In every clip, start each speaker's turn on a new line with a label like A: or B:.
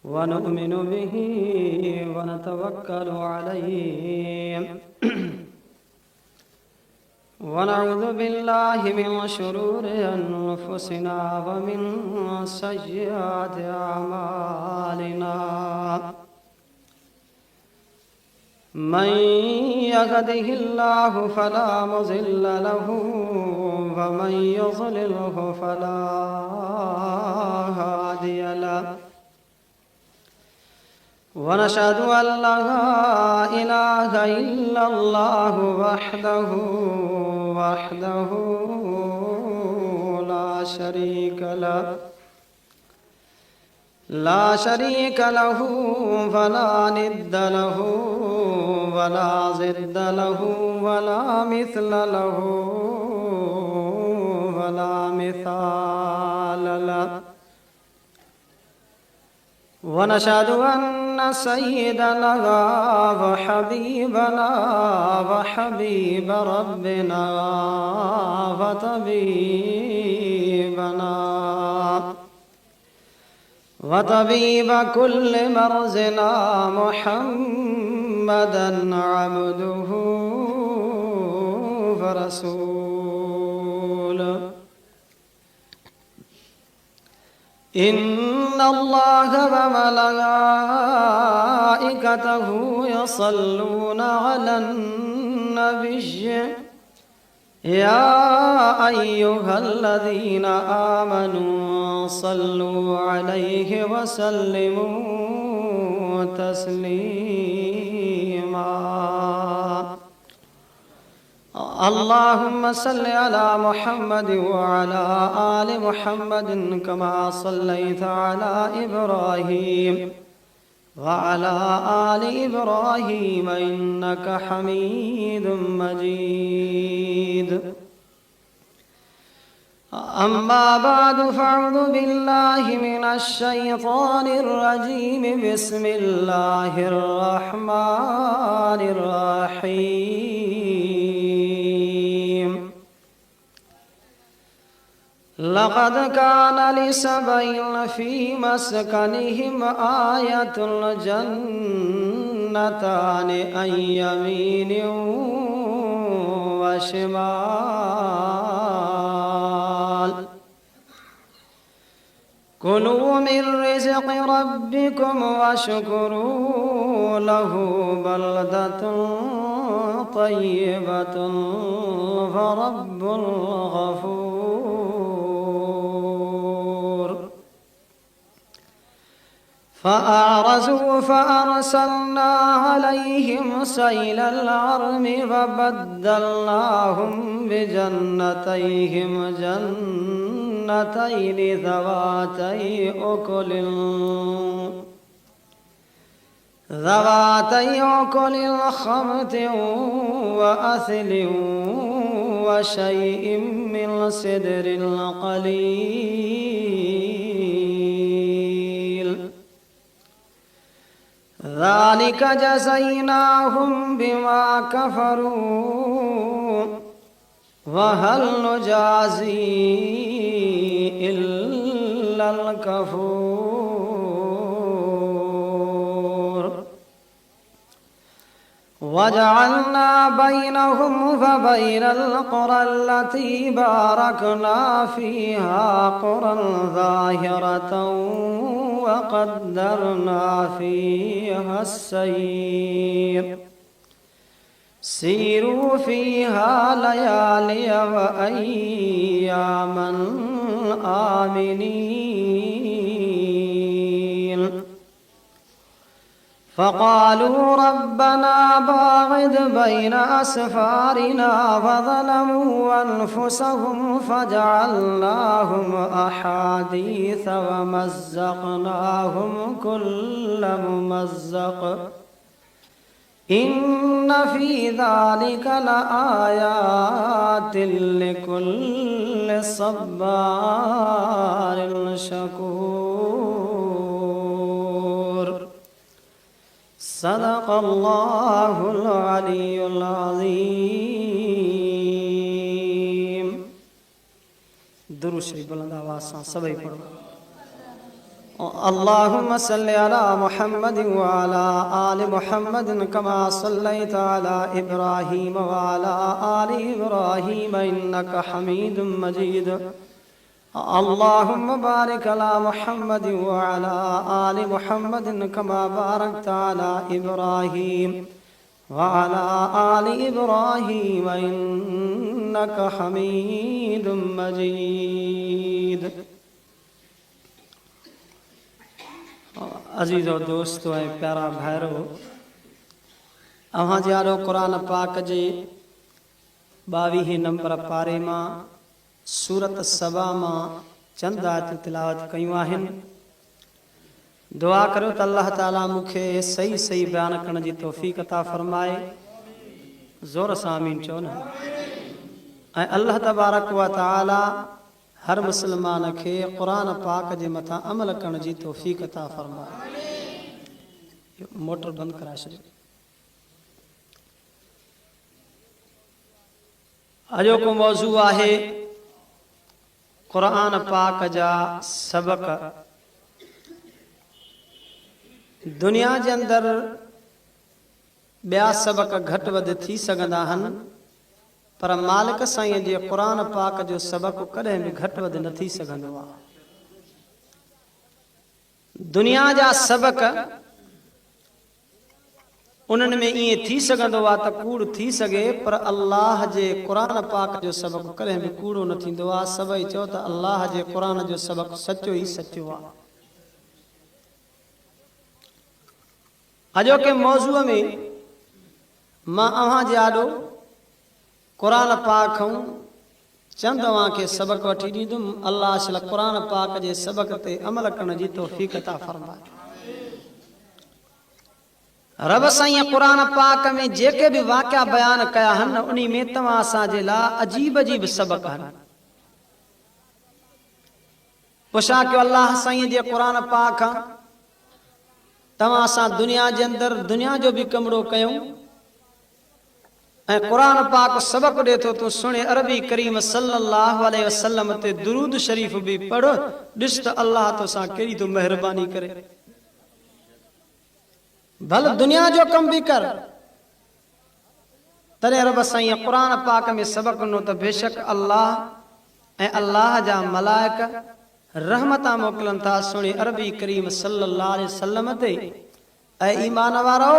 A: ونؤمن به ونتوكل عليه ونعوذ بالله من شرور أنفسنا ومن سيئات أعمالنا من يهده الله فلا مضل له ومن يضلله فلا هادي له ونشهد أن لا إله إلا الله وحده لا شريك له ولا ند له ولا ضد له ولا مثل له ولا مثال له ونشهد أن سيدنا وحبيبنا وحبيب ربنا وطبيب كل مرزنا محمدا عبده ورسوله إن الله وملائكته يصلون على النبي يا أيها الذين آمنوا صلوا عليه وسلموا تسليما اللهم صل على محمد وعلى آل محمد كما صليت على إبراهيم وعلى آل إبراهيم إنك حميد مجيد أما بعد فأعوذ بالله من الشيطان الرجيم بسم الله الرحمن الرحيم لقد كان لسبع في مسكنهم آية الجنتان عن يمين وشمال كلوا من رزق ربكم واشكروا له بلدة طيبة ورب غفور فأعرضوا فأرسلنا عليهم سيل العرم وبدلناهم بجنتيهم جنتين ذواتي أكل خمط وأثل وشيء من سدر قليل ذلك جزيناهم بما كفروا وهل نجازي إلا الكفور وجعلنا بينهم وبين القرى التي باركنا فيها قرى ظاهرة وقدرنا فيها السير سيروا فيها ليالي وأياما آمنين فقالوا ربنا باعد بين أسفارنا وظلموا أنفسهم فجعلناهم أحاديث ومزقناهم كل ممزق إن في ذلك لآيات لكل صبار شكور صدق الله العلي العظيم درود شریف بلند آواز سے سبھی پڑھو अल्लाहुम्मा सल्लि अला मुहम्मद व अला आलि मुहम्मद कमा सल्लैता अला इब्राहीम व अला आलि इब्राहीम इन्नका हमीदुम मजीद। अल्लाहुम्मा बारिक अला मुहम्मद व अला आलि मुहम्मद कमा बारकता अला इब्राहीम व अला आलि इब्राहीम इन्नका हमीदुम मजीद। अजीज़ो दोस्तों ऐं प्यारा भाइरो, अव्हां जारो कुरान पाक जे 22 नंबर पारे मां सूरत सबा मां चंद आयतूं तिलावत कयूं आहिनि। दुआ करियो त अल्लाह ताला मूंखे सही सही बयान करण जी तौफ़ीक़ अता फरमाए। ज़ोर सां आमीन चओ न। ऐं अल्लाह तबारक व तआला हर मुसलमान खे कुरान पाक जे मथां अमल करण जी तौफ़ीक़ अता फरमाए। मोटर बंद कराए छॾियो। अॼोको मौज़ू आहे कुरान पाक जा सबक। दुनिया जे अंदरि ॿिया सबक घटि वधि थी सघंदा आहिनि, पर मालिक साईं जे कुरान पाक जो सबक कॾहिं बि घटि वधि न थी सघंदो आहे। दुनिया जा सबक उन्हनि में ईअं थी सघंदो आहे त कूड़ थी सघे, पर अल्लाह जे कुरान पाक जो सबक कॾहिं बि कूड़ो न थींदो आहे। सभई चओ त अल्लाह जे कुरान जो सबक सचो ई सचो आहे। अॼोके मौज़ूअ में मां अव्हां जे आॾो कुरान पाक खां चंद अव्हांखे सबक वठी ॾींदुमि। अल्लाह शल कुरान पाक जे सबक ते अमल करण जी तौफ़ीक़ अता फरमाए। रब साईं कुरान पाक में जेके भी वाक़िया बयान कया आहिनि, उन में तव्हां असांजे लाइ अजीब अजीब सबक आहिनि। पुछा कयो अल्लाह साईं जे कुरान पाक खां तव्हां असां दुनिया जे अंदरि दुनिया जो भी कमरो कयूं ऐं कुरान पाक सबक ॾे थो तूं सुणे अरबी करीम सल्लल्लाहु अलैहि वसल्लम ते दुरूद शरीफ भी पढ़। ॾिस त अल्लाह तोसां कहिड़ी तो महिरबानी करे। भल दुनिया जो कम भी कर, तॾहिं रब साईं कुरान पाक में सबक ॾिनो त बेशक अल्लाह ऐं अल्लाह जा मलाइक रहमतां मोकिलनि था। सुणे अरबी करीम सल्लल्लाहु अलैहि वसल्लम ते। ऐं ईमान वारो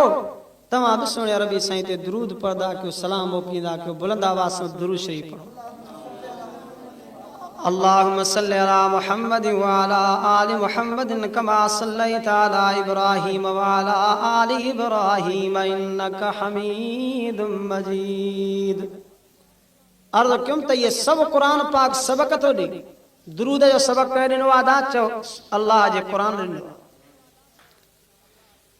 A: तव्हां बि सुणे अरबी साईं ते दुरूद पढ़ंदा कयो, सलाम मोकिलींदा कयो, बुलंद आवाज़ सां दुरूद शरीफ पढ़ो। अल्लाहुम्मा सल्लि अला मुहम्मद व अला आलि मुहम्मद कमा सल्लैता अला इब्राहीम व अला आलि इब्राहीम इन्नका हमीदुम मजीद। अर्ज़ कयुमि त ये सब कुरान पाक सबक थो ॾे। दुरूद जो सबक ॾिनो आहे, चओ अल्लाह जे कुरान ॾिनो।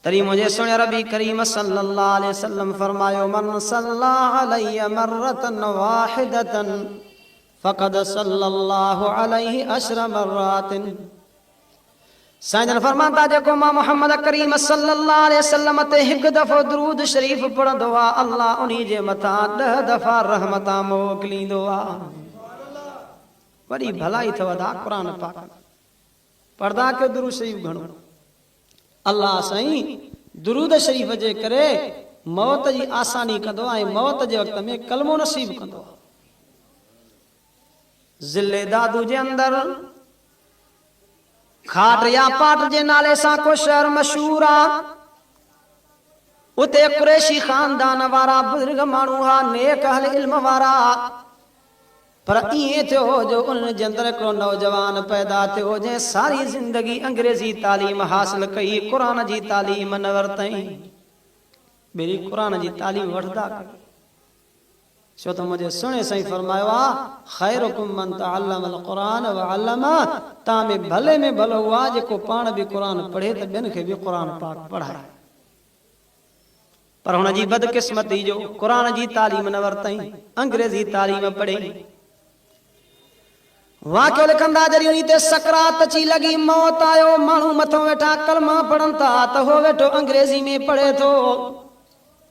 A: तरी मुझे सुने रबी करीम सल्लल्लाहु अलैहि वसल्लम फरमायो, मन सल्ला अलैहि मर्रतन वाहिदतन फ़क़द सल्लल्लाहु अलैहि अशर मर्रातिन। साईं फरमाता जेको मां मोहम्मद करीम सल्लल्लाहु अलैहि वसल्लम ते हिकु दफ़ो दुरूद शरीफ पढ़ंदो आहे, अल्लाह उन्ही जे मथां 10 दफ़ा रहमतां मोकिलींदो आहे। वॾी भलाई अथव दा कुरान पाक पढ़दा कयो, दुरूद शरीफ घणो। अल्लाह साईं दुरूद शरीफ जे करे मौत जी आसानी कंदो ऐं मौत जे वक़्त में कलमो नसीब कंदो। ज़िले दादू जे अंदर खाट या पाट जे नाले सां को शहर मशहूर आहे। उते कुरैशी खानदान वारा बुजुर्ग माण्हू हा, नेक अहल इल्म वारा। पर ईअं थियो जो उन्हनि जे अंदरि हिकिड़ो नौजवान पैदा थियो जंहिं सारी ज़िंदगी अंग्रेज़ी तालीम हासिल कई, क़ुरान जी तालीम न वरितई। ॿेड़ी क़ुरान जी तालीम वठंदा कयो। छो त मुंहिंजे सुणे साईं फरमायो आहे, ख़ैरुकुम मन तअल्लमल क़ुरान व अल्लमा। तव्हां में भले हुआ जेको पाण बि क़ुरान पढ़े त ॿियनि खे बि क़ुरान पाक पढ़ाए। पर हुन जी बदकिस्मती जो क़ुरान जी तालीम न वरितई, अंग्रेज़ी तालीम पढ़े। वाक़ियो लिखंदा जॾहिं उन ते सकरात अची लॻी, मौत आयो, माण्हू मथां वेठा कलमा पढ़नि था त हो वेठो अंग्रेज़ी में पढ़े थो।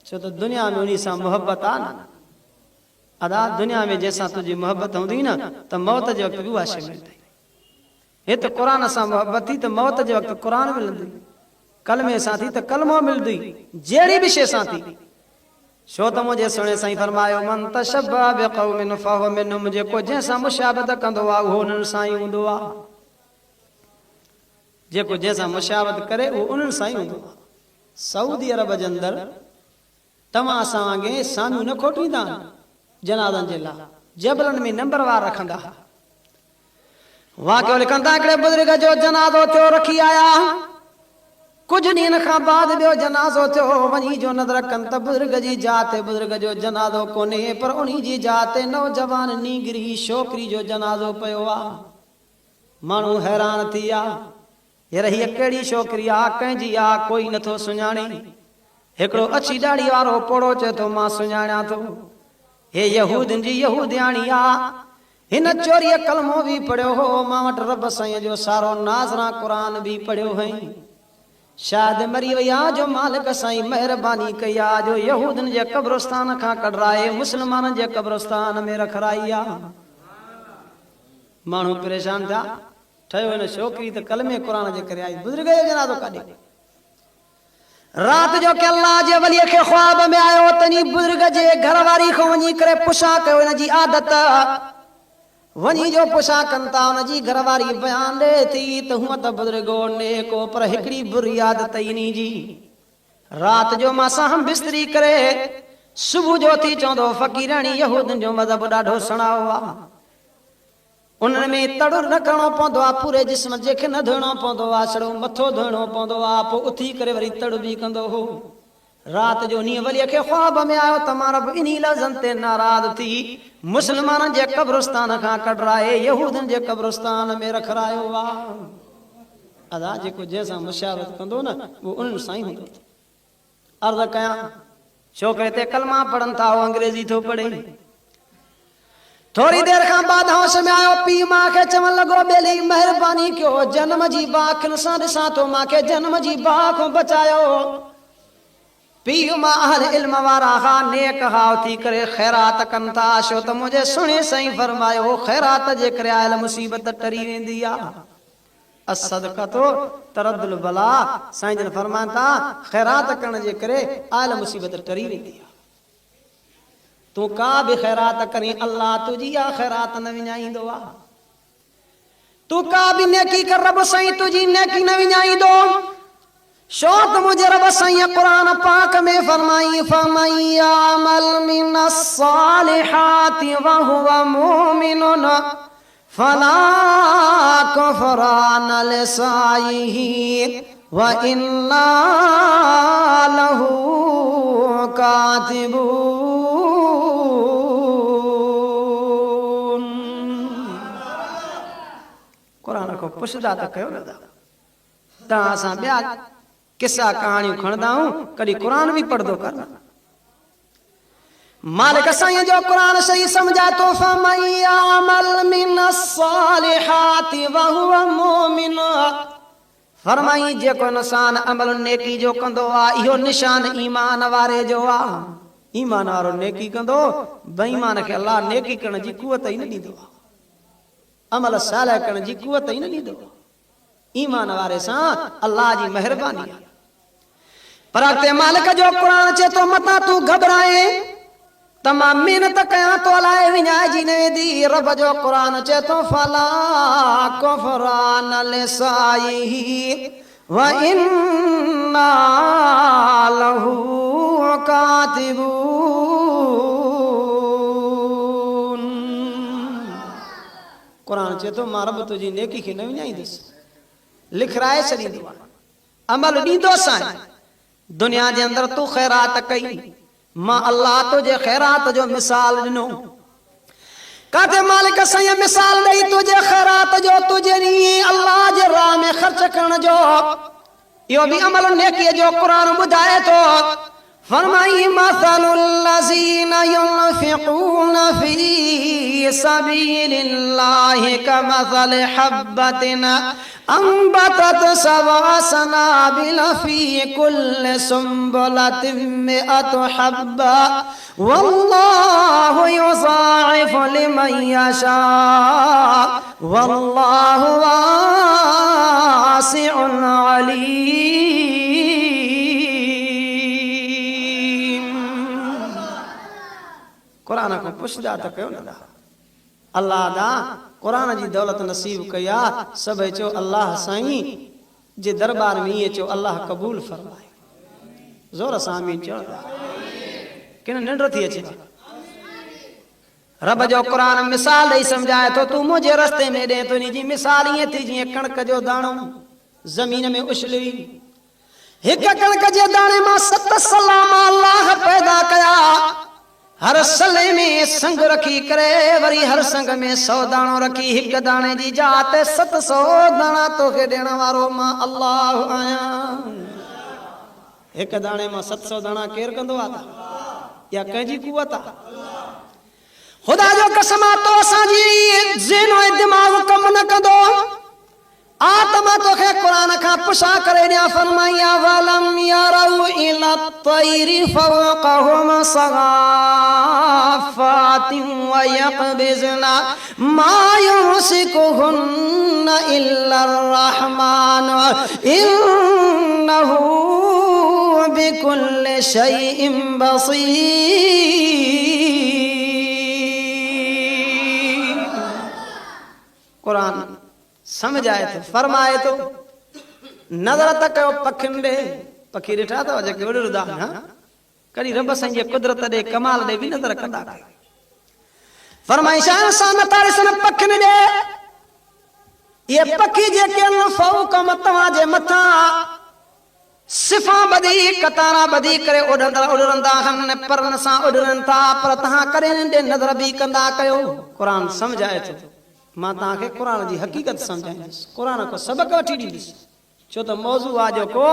A: छो त दुनिया में उन सां मोहबत आहे न। अदा दुनिया में जैसा तुझी मोहब्बत होंदी ना तो मौत जो वक्त भी उहा शइ मिलंदी। हे तो कुरान सां मोहब्बत थी तो मौत जे वक्त कुरान मिलंदी, कलमे सां थी तो कलमो मिलंदी, जहिड़ी भी शइ सां थी। छो त मुंहिंजे सुहिणे साईं फरमायो मन तशब्बह बिक़ौमिन फहुव मिनहुम, जेको जंहिंसां मुशाबत कंदो आहे उहो उन्हनि सां ई हूंदो आहे। जेको जंहिंसां मुशाबत करे उहो उन्हनि सां ई हूंदो आहे। सऊदी अरब जे अंदरि तव्हां असां वांगुरु सामियूं न खोटींदा जनाज़नि जे लाइ, जबलनि में नंबरवार रखंदा। वाक़ियो लिखंदा हिकिड़े बुज़ुर्ग जो जनाज़ो थियो, रखी आया, कुछ ॾींहंनि खां बाद ॿियो जनाज़ो थियो, वञी जो नज़र कनि त बुज़ुर्ग जी जात बुज़ुर्ग जो जनाज़ो कोन्हे, पर उन्ही जी जात नौजवान नीगरी छोकिरी जो जनाज़ो पियो आहे। माण्हू हैरान थी विया, यार हीअ कहिड़ी छोकिरी आहे, कंहिंजी आहे, कोई नथो सुञाणे। हिकिड़ो अछी ॾाढ़ी वारो पोड़ो चए थो मां सुञाणियां थो, हे यहूदनि जी यहूदियाणी आहे, हिन चोरीअ कलमो बि पढ़ियो हो, मां वटि रब साईं जो सारो नाज़रा क़ुरान बि पढ़ियो हुई, शायदि मरी वई आहे जो मालिक साईं महिरबानी कई आहे जो यहूदनि जे कब्रस्तान खां कढराए मुस्लमाननि जे कब्रस्तान में रखराई आहे। माण्हू परेशान थिया, ठहियो हिन छोकिरी त कलमे क़ुरान जे करे आई, बुज़ुर्ग जो जनाज़ो काॾे। रात जो के अल्लाह जे वलीअ खे ख्वाब में आयो, तनी बुज़ुर्ग जे घरवारी खां वञी करे पुछा कयो, हिन जी आदत वञी जो पुछा कनि था, हुनजी घरवारी बयान ॾे थी त हूअं त बुज़ुर्गो नेको, पर हिकिड़ी बुरी आदत इन्ही जी, रात जो मां सां बिस्तरी करे सुबुह जो थी चवंदो फ़क़ीराणी यहूदनि जो मज़हब ॾाढो सणाओ आहे, उन्हनि में तड़ न करणो पवंदो आहे, पूरे जिस्म जंहिंखे न धोइणो पवंदो आहे, छड़ो मथो धोइणो पवंदो आहे, पोइ उथी करे वरी तड़ बि कंदो हो। रात जो नीअं वलीअ खे ख्वाब में आयो त मां रब इन्ही लफ़्ज़नि ते नाराज़ थी मुस्लमाननि जे कब्रस्तान खां कढराए यहूदनि जे कब्रस्तान में रखरायो आहे। अदा जेको जंहिंसां मुशावरत कंदो न उहो उन्हनि सां ई हूंदो। अर्ज़ कयां, छोकिरे ते कलमा पढ़नि था, उहो अंग्रेज़ी थो पढ़े। थोड़ी देर खां बाद होश में आयो, पीउ मां खे चवण लॻो बेली महिरबानी कयो, जन्म जी बाखिन सां ॾिसां थो, मूंखे जन्म जी बाह खां बचायो। पीउ मां अहल इल्म वारा हा, नेक हा, थी करे ख़ैरात कनि था, छो त मुंहिंजे सुहिणे साईं फरमायो ख़ैरात जे करे आयल मुसीबत टरी वेंदी आहे। असदक़तो तरदुल बला, साईं जन फरमाइनि था ख़ैरात करण जे करे आयल मुसीबत टरी वेंदी आहे। तूं का बि ख़ैरात करीं, अल्लाह तुंहिंजी आहे ख़ैरात न विञाईंदो आहे। तूं का बि नेकी कर, रब साईं तुंहिंजी नेकी न विञाईंदो। छो त मुंहिंजे रब साईं क़ुरान पाक में फरमाई, फमन यामल मिनस सालिहाति व हुव मुमिनुन फला कुफ़रान लिसाइहि व इन्ना लहू कातिबून। क़ुरान को पुछदा त कयो न तव्हां असां ॿिया किस्सा कहानियूं खणंदा आहियूं, कॾहिं क़ुरान बि पढ़ंदो कर। मालिक साईं जो क़ुरान सही समझा तो, फमन यामल मिनस सालिहाति व हुव मुमिन, फरमाई जेको इंसान अमल नेकी जो कंदो आहे, इहो निशान ईमान वारे जो आहे। ईमान वारो नेकी कंदो, बेईमान खे अल्लाह नेकी करण जी कुवत ई न ॾींदो आहे, अमल सालिह करण जी कुवत ई न ॾींदो। ईमान वारे सां अल्लाह जी महिरबानी आहे। पर अॻिते मालिक जो क़ुरान चए थो, मतां तूं घबराए त मां महिनत कयां तो अलाए विञाइजी न वेंदी। रब जो क़ुरान चए थो, फला कुफ़रान लिसाइहि व इन्ना लहू कातिबून। क़ुरान चए थो मां रब तुंहिंजी नेकी खे न विञाईंदुसि, लिखराए छॾींदो आहे, अमल ॾींदो साईं। दुनिया जे अंदरि तूं ख़ैरात कई, मां अल्लाह तुंहिंजे ख़ैरात जो मिसाल ॾिनो। काथे मालिक साईं मिसाल ॾेई तुंहिंजे ख़ैरात जो, तुंहिंजे ॾींहुं अल्लाह जे राह में ख़र्च करण जो, इहो बि अमल नेकीअ जो क़ुरान ॿुधाए थो। फरमाई मसलुल्लज़ीना युनफ़िक़ूना फ़ी सबीलिल्लाहि कमसलि हब्बतिन अंबतत सबअ सनाबिल फ़ी कुल्लि सुंबुलतिन मिअतु हब्बा वल्लाहु युज़ाइफ़ु लिमन यशा वल्लाहु वासिउन अलीम। कुरान को पुछदा त कयो न अल्लाह दा कुरान जी दौलत नसीब कया सब चो अल्लाह साईं जे दरबार में ये चो अल्लाह कबूल फरमाए। जोर सां आमीन चो किन निंड थी अचे रब जो कुरान मिसाल दई समझाए तो तू मुझे रस्ते में दे तो जी मिसाल ये थी जी कणक जो दाणो जमीन में उछली एक कणक जे दाणे मां 7 सलाम अल्लाह पैदा कया हर सले में संग रखी करे वरी हर संग में 100 दाणो रखी एक दाणे जी जात 700 दाणा तो के देण वारो मां अल्लाह आया। एक दाणे मां 700 दाणा केर कंदो आ या कंहिंजी कुवत आ खुदा जो कसम तो असांजी ज़हनो दिमाग कम न कंदो आत्मा तो के कुरान का पुछा करे दिया फरमाया वलम यरौ इला तैरि फवक़हुम सगाफ़ातिन व यक़बिज़ना मा युमसिकुहुन्न इल्ला अर्रहमान इन्नहु बिकुल्लि शैइन बसीर। कुरान समझ आए थे फरमाए तो नजर तक पखिंडे पखी ॾिठा अथव जेके उड़दा आहिनि कॾहिं रब साईं जे कुदरत ॾे कमाल ॾे बि नज़र कंदा फरमाइश सां नथा ॾिसनि पखियुनि ॾे ये पखी जेके फौक़ तव्हांजे मथां सिफ़ा बदी कतारा बदी करे उड़ंदा आहिनि परनि सां उड़नि था पर तव्हां करे ॾे नज़र बि कंदा कयो। क़ुरान समझाए थो मां तव्हांखे क़ुरान जी हक़ीक़त समझाईंदुसि क़ुरान को सबक वठी ॾींदुसि छो त मौज़ू आहे जेको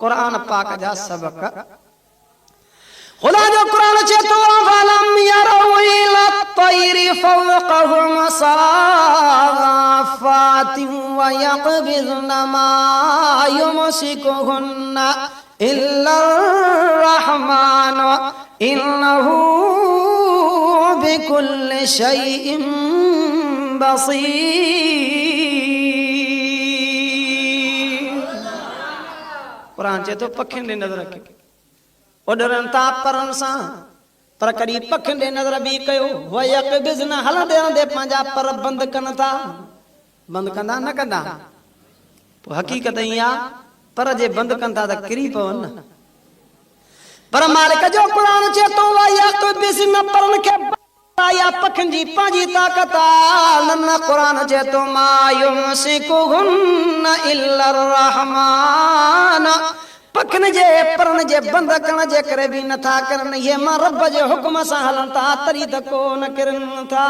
A: क़ुरान पाक जा सबक खुदा जो क़ुरान चए थो वलम यरौ इला तैरि फौक़हुम सगाफ़ातिन व यक़बिज़ना मा युमसिकुहुन्न इल्ला अर्रहमान इन्नहु बिकुल्लि शैइन बसीर। कुरान चए तो पखियुनि ॾे नज़र रखी उॾरनि था परनि सां पर कॾहिं पखियुनि ॾे नज़र बि कयो वयक़बिज़ना हलंदे हलंदे पंहिंजा पर बंदि कनि था बंदि कंदा न कंदा पोइ हक़ीक़त ईअं आहे पर जे बंदि कनि था त किरी पवनि न पर मालिक जो क़ुरान चए थो वयक़बिज़ना परनि खे या पखियुनि जी पंहिंजी ताक़त आहे न क़ुरान चए थो मा युमसिकुहुन्न इल्ला अर्रहमान पखियुनि जे परनि जे बंदि करण जे करे बि नथा करनि इहे मां रब जे हुकुम सां हलनि था तरी त को न किरनि था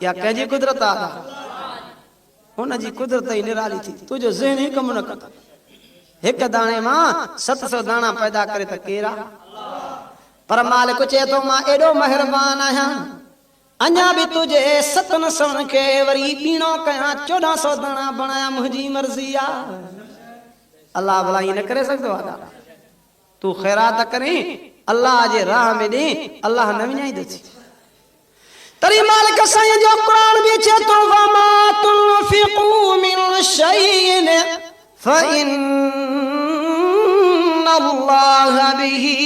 A: या कंहिंजी कुदरत आहे हुन जी कुदरत ई निराली थी तुंहिंजो ज़हन ई कमु न कंदो हिकु दाणे मां 700 दाणा पैदा करे त केरु आहे पर मालिक चए थो मां एॾो महिरबान आहियां अञा बि तुंहिंजे 700 खे वरी ॿीणो कयां 1400 दाणा बणाया मुंहिंजी मर्ज़ी आहे। अल्लाह भला ईअं न करे सघंदो आहे तूं ख़ैरात करीं अल्लाह जे राह में ॾे अल्लाह न विञाईंदुसि तरी मालिक साईं जो क़ुरान बि चए थो वमा तुनफ़िक़ू मिन शैइन फ़इन्न अल्लाह बिही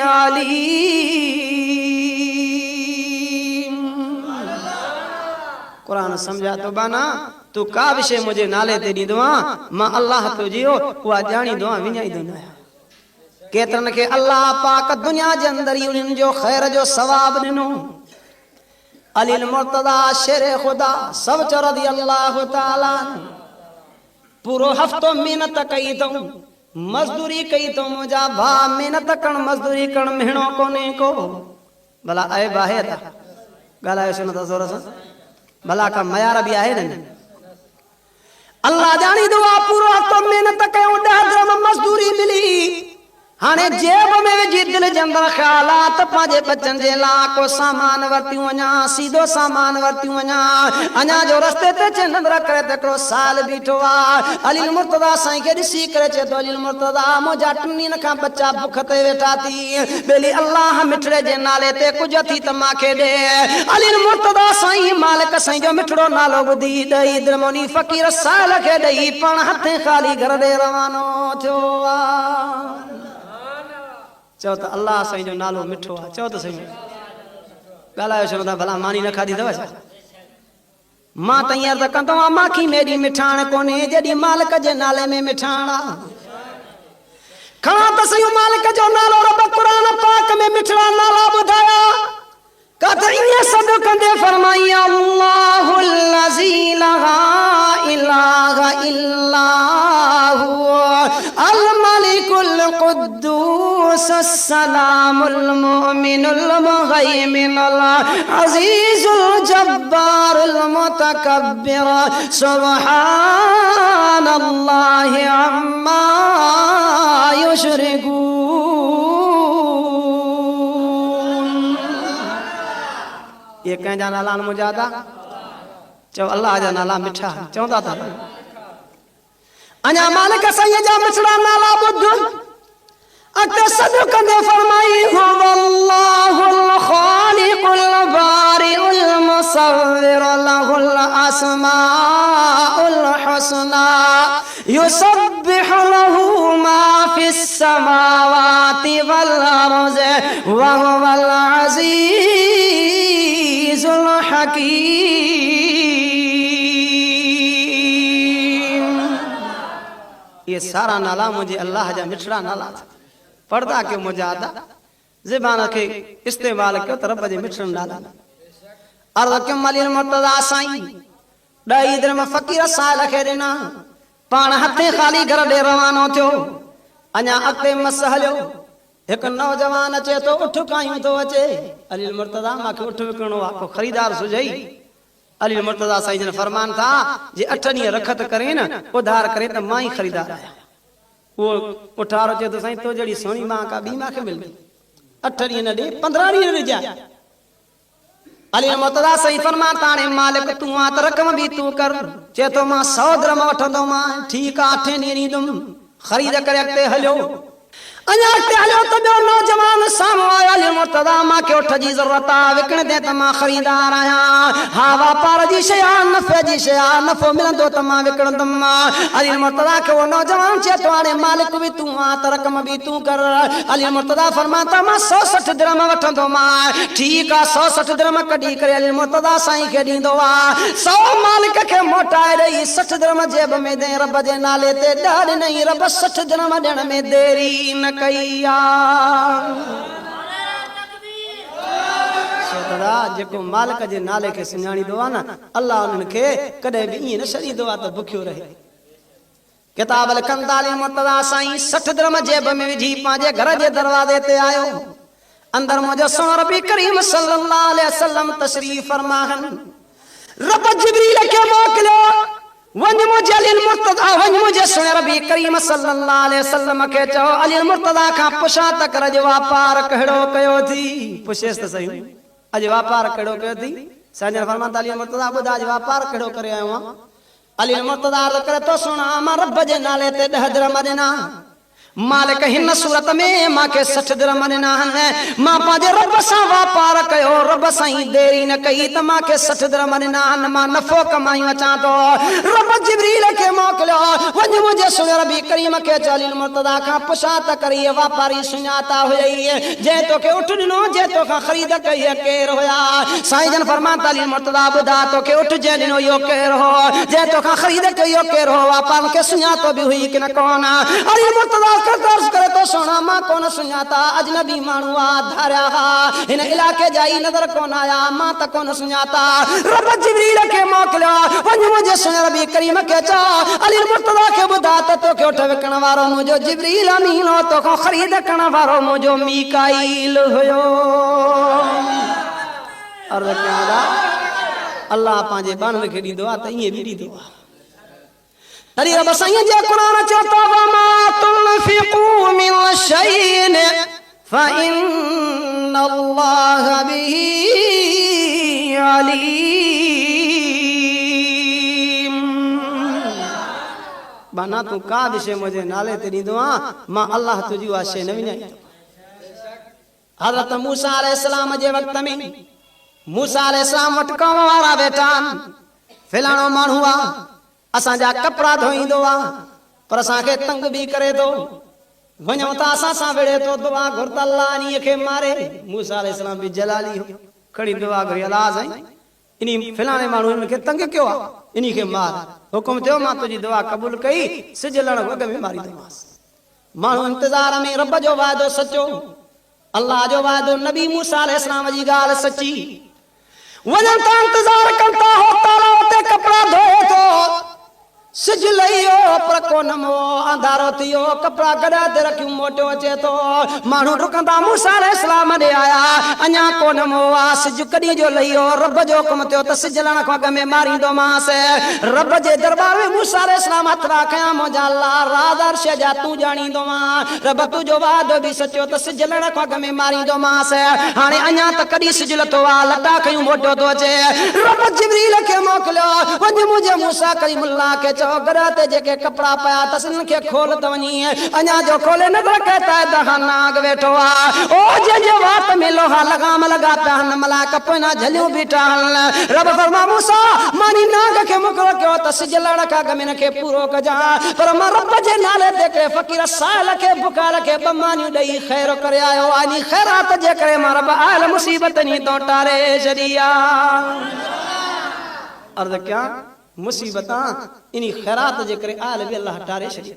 A: अलीम। कुरान समझा तो बाना तू का विषय मुझे नाले ते ॾींदो आहियां मां अल्लाह तुंहिंजो उहा ॼाणींदो आहियां विञाईंदो न आहियां। केतिरनि खे अल्लाह पाक दुनिया जे अंदरि ई उन्हनि जो ख़ैर जो सवाब ॾिनो। अली मुर्तज़ा शेर खुदा सब चो रज़ियल्लाहु ताला पूरो हफ़्तो मेहनत कई अथऊं मजदूरी कई अथऊं मुंहिंजा भाउ मेहनत करण मजदूरी करण मिहणो कोन्हे को भला आहे बाहे था ॻाल्हायोसि न त ज़ोर सां भला का मयार बि आहे न अल्लाह जानी दुआ पूरो हफ़्तो मेहनत कयूं 10 दिरहम मजदूरी हाने जेब में विझी दिल जे अंदर ख्यालात पांजे बचन जे ला को सामान वरतियूं वञा सीधो सामान वरतियूं वञा अञा जो रस्ते ते चे नंदरा करे त हिकिड़ो साल बीठो आ अली मुर्तदा साईं खे ॾिसी करे चे तो अली मुर्तदा मुंहिंजा टिनी खां बच्चा बुख ते वेठा थी बेली अल्लाह मिठड़े जे नाले ते कुझु थी त मांखे ॾे अली मुर्तदा साईं मालिक साईं जो मिठड़ो नालो ॿुधी ॾेई दिलमोनी फ़कीर साल खे ॾेई पाण हथे ख़ाली घर ॾे रवानो थियो आ चओ त अल्लाह साईं जो नालो मिठो आहे चओ त सही ॻाल्हायो छो था भला मानी न खाधी अथव छा मां त हींअर त कंदो आहियां माखी मेरी मिठाण कोन्हे जॾहिं मालिक जे नाले में मिठाण आहे खणा त सही मालिक जो नालो रब क़ुरान पाक में मिठड़ा नाला ॿुधाया काथे ईअं सॾु कंदे फरमाई अल्लाहुल लज़ी ला इलाहा इल्ला हुवा अल मलिकुल कुद्दूस अस्सलामुल मुमिनुल मुहैमिनुल अज़ीजुल जब्बारुल मुतकब्बिर सुब्हानल्लाहि अम्मा युशरिकून ये कंहिंजा नाला मुजादा चो अल्लाह जा नाला मिठा चवंदा था अञा मालिक साईं जा मिठड़ा नाला ॿुध अॻिते सॾु कंदे फरमाई हुवल्लाहुल ख़ालिक़ुल बारिउल मुसव्विर लहुल अस्माउल हुस्ना युसब्बिहु लहू मा फिस समावाति वल अर्ज़ि व हुवल अज़ीज़ुल हकीम ये सारा नाला मुझे अल्लाह जा मिठड़ा नाला पर्दा के मुजादा ज़बान के इस्तेमाल कयो त रब जे मिठड़नि नाला अर्ज़ कयमि अली मुर्तज़ा साईं ॾही दिन में फ़कीर साल खे ॾिना पाण हथे ख़ाली घर ॾे रवानो थियो अञा अॻिते मस हलियो हिकु नौजवान अचे तो उठ कायूं तो अचे अली मुर्तज़ा मूंखे उठ विकिणो आहे को ख़रीदार सुझई अली मुर्तज़ा साईं जन फरमान था जे 8 ॾींहं रखत करे न उधार करे त मां ई ख़रीदार आहियां वो उठारो चे तो साईं तो जड़ी सोनी मां का बी मां के मिल गई 8 ॾींहं न ॾे 15 ॾींहं न ॾिजा अली मुर्तज़ा साईं फरमान ताणे मालिक तू आ त रक़म भी तू कर चे तो मां 100 दिरहम वठंदो मां ठीक आ 8 ॾींहं ॾींदुमि ख़रीद करे अॻिते हलियो अञा अॻिते हलियो त ॿियो नौजवान साम्हूं आयो अली मुर्तज़ा मूंखे उठ जी ज़रूरत आहे विकिणे ते त मां ख़रीदार आहियां हा वापार जी शइ आहे नफ़े जी शइ आहे नफ़ो मिलंदो त मां विकिणंदुमि अली मुर्तज़ा खे उहो नौजवान चए थो हाणे मालिक बि तूं आहे त रक़म बि तूं कर अली मुर्तज़ा फरमाए त मां 160 दिरहम वठंदोमांइ ठीकु आहे 160 दिरहम कढी करे अली मुर्तज़ा साईं खे ॾींदो आहे 100 मालिक खे मोटाए ॾेई 60 दिरहम जेब में ॾे रब जे नाले ते ॾह ॾिनई रब 60 दिरहम ॾियण में देरी न कईया जेको मालिक जे नाले खे सुञाणींदो आहे न अल्लाह उन्हनि खे कॾहिं बि ईअं न छॾींदो आहे त बुखियो रहे किताब लिखनि था अली मुर्तज़ा साईं 60 दिरहम जेब में विझी पंहिंजे घर जे दरवाज़े ते आयो अंदर मुंहिंजो सोन रबी करीम सल्लल्लाहु अलैहि वसल्लम तशरीफ़ फरमाहनि रब जिब्रील खे मोकिलियो वञ मुंहिंजे अली मुर्तज़ा वञ मुंहिंजे सोन रबी करीम सल्लल्लाहु अलैहि वसल्लम खे चओ अली मुर्तज़ा खां पुछां त कर जो वापार कहिड़ो कयो थी पुछेसि त सही अॼु वापार कहिड़ो कयो थी साईं फरमाता अली मुर्तज़ा ॿुधा अॼु वापार कहिड़ो करे आयो आहियां अली मुर्तज़ा अर्ज़ करे तो सुणा मां रब जे नाले ते 10 दिरहम ॾिना मालिक हिन सूरत में मांखे 60 दिरहम ॾिना आहिनि मां पंहिंजे रब सां वापार कयो रब साईं देरी न कई त मांखे 60 दिरहम ॾिना आहिनि मां नफ़ो कमायूं अचां थो रब जिब्रील खे मोकिलियो वञ मुंहिंजे सोन रबी करीम खे चओ अली मुर्तज़ा खां पुछां त करी वापारी सुञाता हुई जंहिं तोखे उठ ॾिनो जंहिं तोखां ख़रीद कई केरु हुया साईं जन फरमाता अली मुर्तज़ा ॿुधा तोखे उठ जंहिं ॾिनो इहो केरु हो जंहिं तोखां ख़रीद कई इहो केरु हो वापार खे सुञातो बि हुई कि न कोन अली मुर्तज़ा कर्ज़ करे तो सोना मां कोन सुञाता अजनबी माण्हू आ धारिया हा हिन इलाके जा ई नज़र कोन आया मां त कोन सुञाता रब जिब्रील खे मोकिलियो वञ मुंहिंजे सोन रबी करीम खे चओ अली मुर्तज़ा खे ॿुधा त तोखे उठ विकण वारो मुंहिंजो जिब्रील अमीन हो तोखां ख़रीद करण वारो मुंहिंजो मीकाईल हुयो अर्ज़ कयां अल्लाह पंहिंजे बाननि खे ॾींदो आहे त ईअं बि ॾींदो आहे तरी रब साईं जे कुरान चवतो वमा तुनफिकू मिन शैइन फइन्नल्लाह बिही अलीम। बना तू का विषय मुझे नाले ते ॾींदो आं, मां अल्लाह तुझी उहा शइ न विञाईंदो। हज़रत मूसा अलैहिस्सलाम जे वक़्त में मूसा अलैहिस्सलाम वटि कौम वारा वेठा आहिनि। फलाणो माण्हू आहे, असांजा कपिड़ा धोईंदो आहे, पर असांखे तंग बि करे थो। वञूं था असां सां विढ़े थो, दुआ घुर त अल्लाह इन्हीअ खे मारे। मूसा अलैहिस्सलाम बि जलाली हो, खड़ी दुआ घुरी, अल्लाह साईं इन फलाणे माण्हू खे तंग कयो आहे, इन्ही खे मार। हुकुम थियो, मां तुंहिंजी दुआ क़बूल कई, सिज लहण वॻ में मारींदोमांसि। माण्हू इंतज़ार में, रब जो वाइदो सचो, अल्लाह जो वाइदो, नबी मूसा अलैहिस्सलाम जी ॻाल्हि सची। वञनि था इंतज़ार कनि था, हो ताला उते कपिड़ा धोए थो, सिज लही वियो पर कोन मोह, अंधारो थी वियो, कपिड़ा गॾा ते रखियूं, मोटियो अचे थो। माण्हू डुकंदा मूसा अलैहिस्सलाम ॾे आया, अञा कोन मोह आहे, सिज कॾहिं जो लही वियो। रब जो हुकुम थियो त सिज लहण खां अॻु में मारींदोमांसि। रब जे दरबार में मूसा अलैहिस्सलाम हथ रखिया, मुंहिंजा अल्लाह राज़ अर्श जा तूं ॼाणींदोमांइ, रब तुंहिंजो वाइदो बि सचो त सिज लहण खां अॻु में मारींदोमांसि। हाणे अञा त कॾहिं सिज लथो आहे, लटा खयूं, मोटियो थो अचे। रब जिब्रील खे मोकिलियो, वञ मुंहिंजे मूसा कलीमुल्लाह खे चओ, घर ते जेके कपिड़ा पिया अथसि उन्हनि खे खोल त वञी, अञा जो खोले नथो कहता नाग वेठो आहे। ओ जंहिंजे वात में लोहा लगाम लगा पिया आहिनि, मलाइक पोयां झलियूं बीठा आहिनि। रब फरमा मूसा मानी नाग खे मुक़रर कयो त सिज लहण खां अॻु में हिनखे पूरो कजां, पर मां रब जे नाले ते हिकिड़े फ़क़ीर साहिल खे बुखार खे ॿ मानियूं ॾेई ख़ैर करे आयो आहे। इन ख़ैरात जे करे मां रब आयल मुसीबत नी तो टारे छॾी आहे। अर्ज़ कयां मुसीबत इन ख़ैरात जे करे आयल बि अल्लाह टारे छॾी।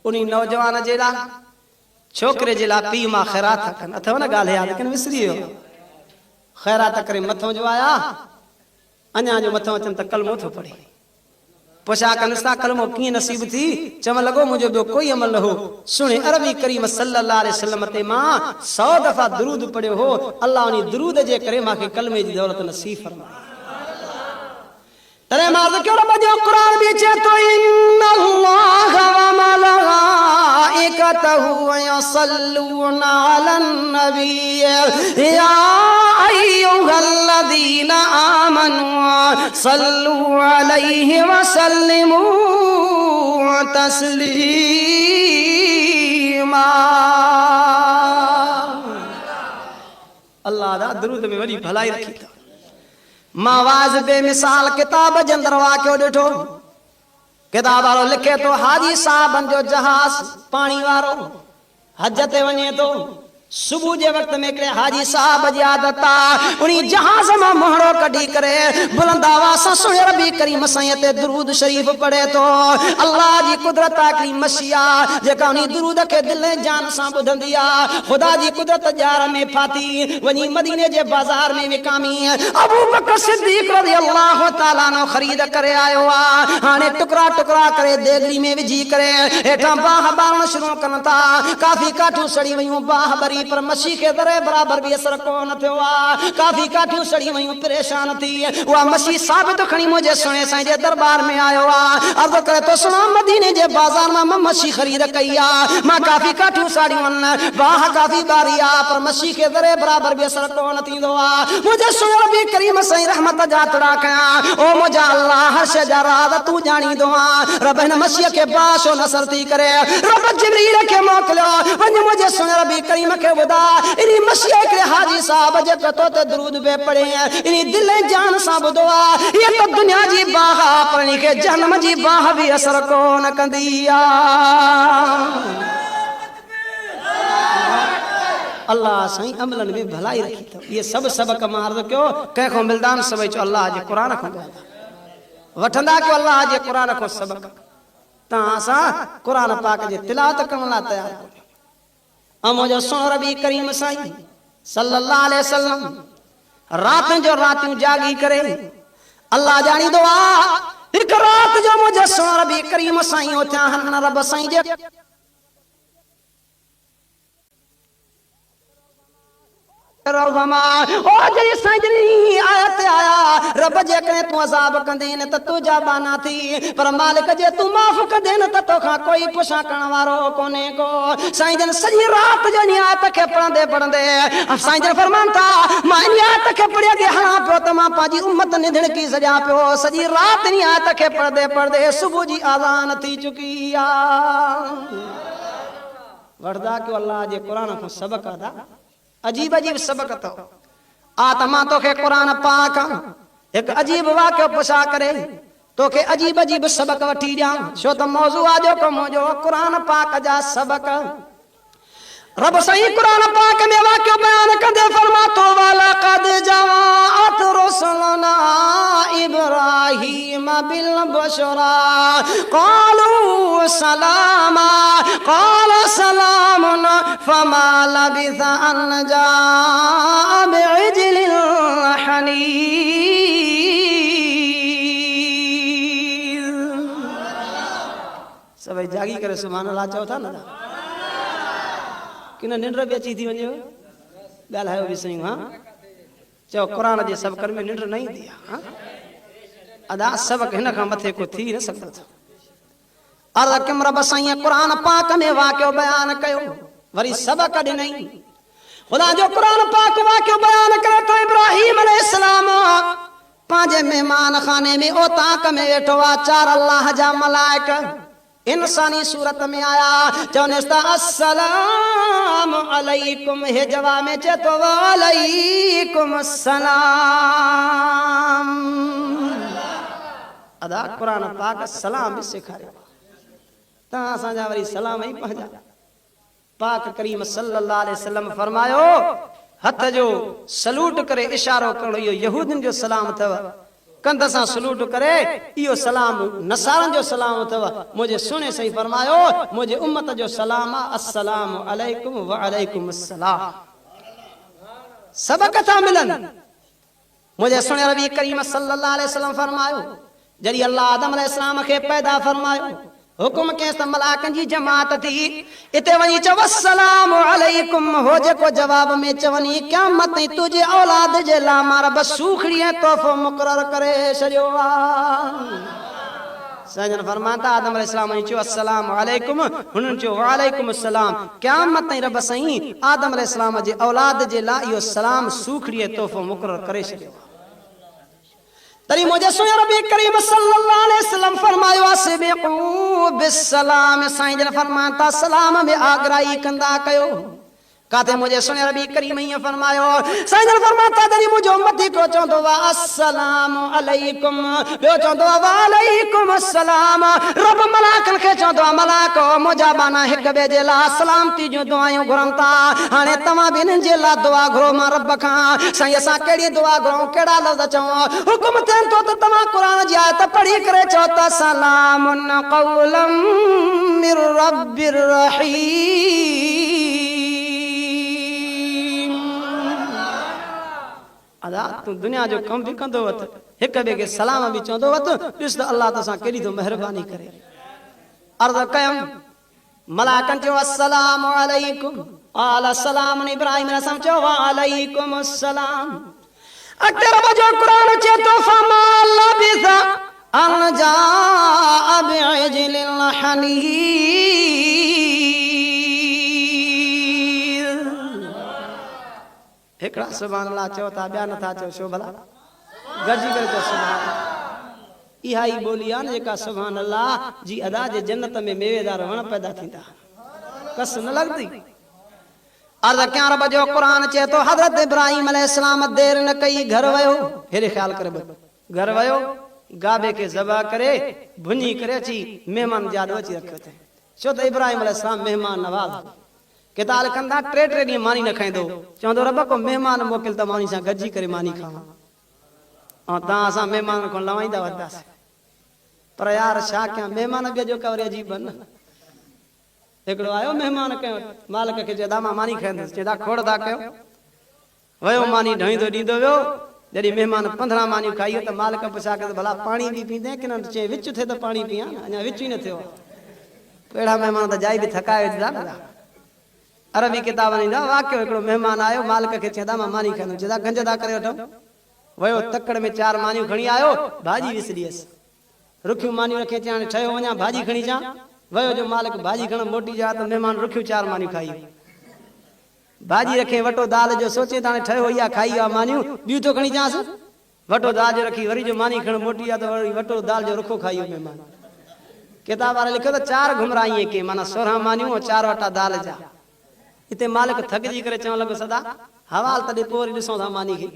A: उन नौजवान जे लाइ, छोकिरे जे लाइ पीउ मां ख़ैरात कनि, अथव न ॻाल्हि यादि, लेकिन विसरी वियो। ख़ैरात करे मथों जो आया, अञा जो मथों अचनि त कलमो थो पढ़े। पोइ छा कनि था, कलमो कीअं नसीब थी, चवण लॻो मुंहिंजो ॿियो कोई अमल न हो। सुणे अरबी करीम सल्लल्लाहु अलैहि वसल्लम ते मां 100 दफ़ा दुरूद पढ़ियो हो, अल्लाह उन दुरूद जे करे मूंखे कलमे जी दौलत नसीब फरमाई। तरे मां क्यों रब जो कुरान भी चे तो इन्नल्लाह व मलाइकतहु यसल्लूना अलन नबी या अय्युहल्लज़ीना आमनू सल्लू अलैहि व सल्लिमू तस्लीमा। अल्लाह दा दुरूद में वडी भलाई रखी था। मावाज बेमिसाल किताब जे अंदर वाक़ियो ॾिठो, किताब वारो लिखे तो हाजी साहबन जो जहाज पानी वारो हज ते वञे तो। सुबह जे वक्त में हिकिड़े हाजी साहब जी आदत आहे, उन जहाज मां मोहड़ो कढी करे बुलंद आवाज़ सां सुणे रबी करीम साईं ते दुरूद शरीफ पढ़े तो। अल्लाह जी कुदरत हिकिड़ी मशिया जेका उन दुरूद खे दिल ऐं जान सां ॿुधंदी आहे। ख़ुदा जी कुदरत जार में फाती वञी मदीने जे बाज़ार में विकामी। अबू बकर सिद्दीक़ रज़ियल्लाहु ताला अन्हु ख़रीद करे आयो आहे। हाणे टुकड़ा टुकड़ा करे देगड़ी में विझी करे हेठां बाह बारण शुरू कनि था। काफ़ी काठियूं सड़ी वयूं, बाह भरी, पर मच्छी के दरे बराबर भी असर कोन थियो आहे। काफ़ी काठियूं सड़ी वयूं, परेशान थी उहा मच्छी साबित खणी मुंहिंजे सुणे साईं जे दरबार में आयो आहे। अर्ज़ करे तो सुना मदीने जे बाज़ार मां मच्छी ख़रीद कई आहे, मां काफ़ी काठियूं साड़ियूं आहिनि, बाह काफ़ी बारी आहे, पर मच्छी के दरे बराबर भी असर कोन थींदो आहे। मुंहिंजे सुणे रबी करीम साईं रहमत जा तड़ा कयां, ओ मुंहिंजा अल्लाह हर शइ जा राज़ तूं ॼाणींदो आहे। रब हिन मच्छीअ खे बाशो नसर थी करे रब जिब्रील खे मोकिलियो, वञ मुंहिंजे सुणे रबी करीम खे बुधा इनी मसीह के हाजी साहब जे तो ते दुरूद पे पढ़े इनी दिल जान सा बुधो आ। ये तो दुनिया जी बाह पढ़नी के जन्म जी बाह भी असर को न कंदिया। अल्लाह सही अमलन में भलाई रखी तो ये सब सबक मार क्यों कह को मिलदान सब जो अल्लाह जे कुरान को वठंदा क्यों अल्लाह जे कुरान को सबक ता सा कुरान पाक जे तिलावत करण ला तैयार मुझे सुनो रबी करीम साईं सल्लल्लाहु अलैहि वसल्लम रात जो रातियों जागी करे अल्लाह जानी दो एक रात जो मुझे सुनो रबी करीम साईं उथिया हन रब साईं जे रौमा ओ जरी साईं आयत आया रब जे करे तू अजाब कंदे न त तू जाबाना थी पर मालिक जे तू माफ कंदे न त तोखा कोई पुछा करण वारो कोने को। साईं जन सजी रात जो नी आयत के पढ़ंदे पढ़ंदे साईं जन फरमान था मां इन आयत के पढ़िया के हला पियो त मां पाजी उम्मत निधण की सजा पियो। सजी रात नी आयत के पढ़दे पढ़दे सुबह जी आजान थी चुकी आ। वरदा के अल्लाह जे कुरान को सबक अदा अजीब अजीब सबक तो आत्मा तो के कुरान पाक एक अजीब वाक्य पुछा करे तो के अजीब अजीब सबक वठी जा छो तो मौजू आजो को मौजो कुरान पाक जा सबक। रब सही कुरान पाक में वाक्य बयान कंदे फरमा तो वाला कद जवात रसूलना इब्राहीम बिल बशरा क़ालू सलामा क़ाल सलामुन फमा लबिसा अन जाअ बिइज्लिन हनीज़। सभई जागी करे सुभान अल्लाह चओ था ना कि निंड भी अची थी वञो ॻाल्हायो बि सही। हाँ चओ क़ुरान जे सबक में निंड नहीं दिया हाँ? अदा सबक हिन खां मथे को थी न सघंदो था। अर्ज़ कयमि रब साईं क़ुरान पाक में वाक़ियो बयान कयो वरी सबक ॾिनई। ख़ुदा जो क़ुरान पाक वाक़ियो बयान करे तो इब्राहीम अलैहिस्सलाम पंहिंजे महिमान खाने में ओताक में वेठो आहे। 4 अल्लाह जा मलाइका इंसानी सूरत में आया चवनेस था अस्सलाम अलैकुम हे जवाब में चे तो वालेकुम अस्सलाम। अदा कुरान पाक सलाम भी सिखारे ता असांजा वरी सलाम ही पंहिंजा। पाक करीम सल्लल्लाहु अलैहि वसल्लम फरमायो हथ जो सलूट करे इशारो करो यो यहूदिन जो सलाम अथव कंध सां सलूट करे इहो सलाम नसारन जो सलाम अथव। मुझे सुने सही फरमायो मुझे उम्मत जो सलाम अस्सलाम अलैकुम व अलैकुम अस्सलाम। सबक था मिलन मुझे सुने नबी करीम सल्लल्लाहु अलैहि वसल्लम फरमायो जॾहिं अल्लाह आदम अलैहिस्सलाम खे पैदा फरमायो हुकुम केस मलाकन जी जमात थी इते वनी चव अस्सलाम अलैकुम हो जेको जवाब में चवनी क़यामत तुझे औलाद जे ला मार बस सूखड़ी तोहफो मुकरर करे छड़ियो आ। सजन फरमाता आदम अलैहिस्सलाम चयो अस्सलाम अलैकुम हुनन चयो वालेकुम अस्सलाम। क़यामत रब सही आदम अलैहिस्सलाम जे औलाद जे ला इहो सलाम सूखड़ी तोहफो मुकरर करे छड़ियो। तरी मुझे सुने नबी करीम सल्लल्लाहु अलैहि वसल्लम फरमायो अस्बिqu बिस्सलाम। साईं जन फरमाता सलाम में आगराई कंदा कयो काते मुझे सुने नबी करीम ये फरमायो साईं जन फरमाता तरी मुझे उम्मती को चंदो वा अस्सलाम अलैकुम बयो चंदो वा अलैकुम अस्सलाम। रब मलाकन के चंदो मलाको मुजा बाना एक बे जे ला सलामती जो दुआयूं घुरंता हाने तमा बिन जे ला दुआ घुरो मां रब खां। साईं असा केड़ी दुआ घुरो केड़ा लफ्ज चओ हुकुम थेन तो तमा कुरान जी आयत पढ़ी करे चओ त सलामुन क़ौलम मिर रब्बिर रहीम। अदा तू दुनिया जो कम भी कंदो वत एक बे के सलाम भी चंदो वत ॾिस त अल्लाह तसा केड़ी तो मेहरबानी करे। अर्ज़ कयम मलाकन चयो अस्सलाम अलैकुम आल सलाम इब्राहिम अलैहिस्सलाम चयो वा अलैकुम अस्सलाम। अते रब जो कुरान चे तो फमा लबिसा अन जाअ बिइज्लिन हनीज़। एकड़ा सुभान अल्लाह चओ था ॿिया नथा चओ छो भला गजी करे चओ सुभान अल्लाह। इहा ई बोली आहे न जेका सुभान अल्लाह जी अदा जे जन्नत में मेवेदार वण पैदा थींदा कस न लगदी। अर्ज़ कयां रब जो कुरान चे तो हज़रत इब्राहिम अलैहिस्सलाम देर न कई घर वयो हेरे ख्याल करे घर वयो गाबे के ज़बह करे भुनी करे अची मेहमान जादो अची रखियो थे छो त इब्राहिम अलैहिस्सलाम मेहमान नवाज़ किताल कंदा 3 ॾींहं मानी न खाईंदो चवंदो रब को मेहमान मोकिल त मानी सां गॾिजी करे मानी खावां ऐं तव्हां असां मेहमान को लवाईंदा वरतासीं। पर यार छा कयां मेहमान बि जो कवरे अजीब न हिकिड़ो आयो मेहमान कयो मालिक खे चएदा मां मानी खाईंदुसि चएदा खोड़दा कयो वयो मानी ढईंदो ॾींदो वियो जॾहिं मेहमान 15 मानियूं खाई त मालिक पुछा कयो भला पाणी बि पींदे की न चए विच थिए त पाणी पियां अञा विच ई न थियो। अहिड़ा मेहमान त जाई बि थकाए विझंदा न अरबी किताब ईंदा वाक्य हिकिड़ो महिमान आयो मालिक खे चवंदा मां मानी खाईंदुमि चवंदा गंजदा करे वठो वयो तकड़ में 4 मानियूं खणी आयो भाॼी विसरियसि रुखियूं मानियूं रखे अचे हाणे ठहियो वञा भाॼी खणी अचां वयो जो मालिक भाॼी खण मोटी जा त महिमान रुखियूं 4 मानियूं खाई भाॼी रखे वटो दाल जो सोचे त हाणे ठहियो इहा खाई आहे मानियूं ॿियूं थो खणी अचांसि वटो दाल जो रखी वरी जो मानी खण मोटी आहे त वरी वटो दाल जो रुखो खाई महिमान किताब वारे लिखियो त 4 घुमराई के माना 16 मानियूं ऐं 4 वटा दाल जा इते मालिक थकजी करे चवण लॻो सदा हवाल तॾहिं पोइ वरी ॾिसूं था मानी खे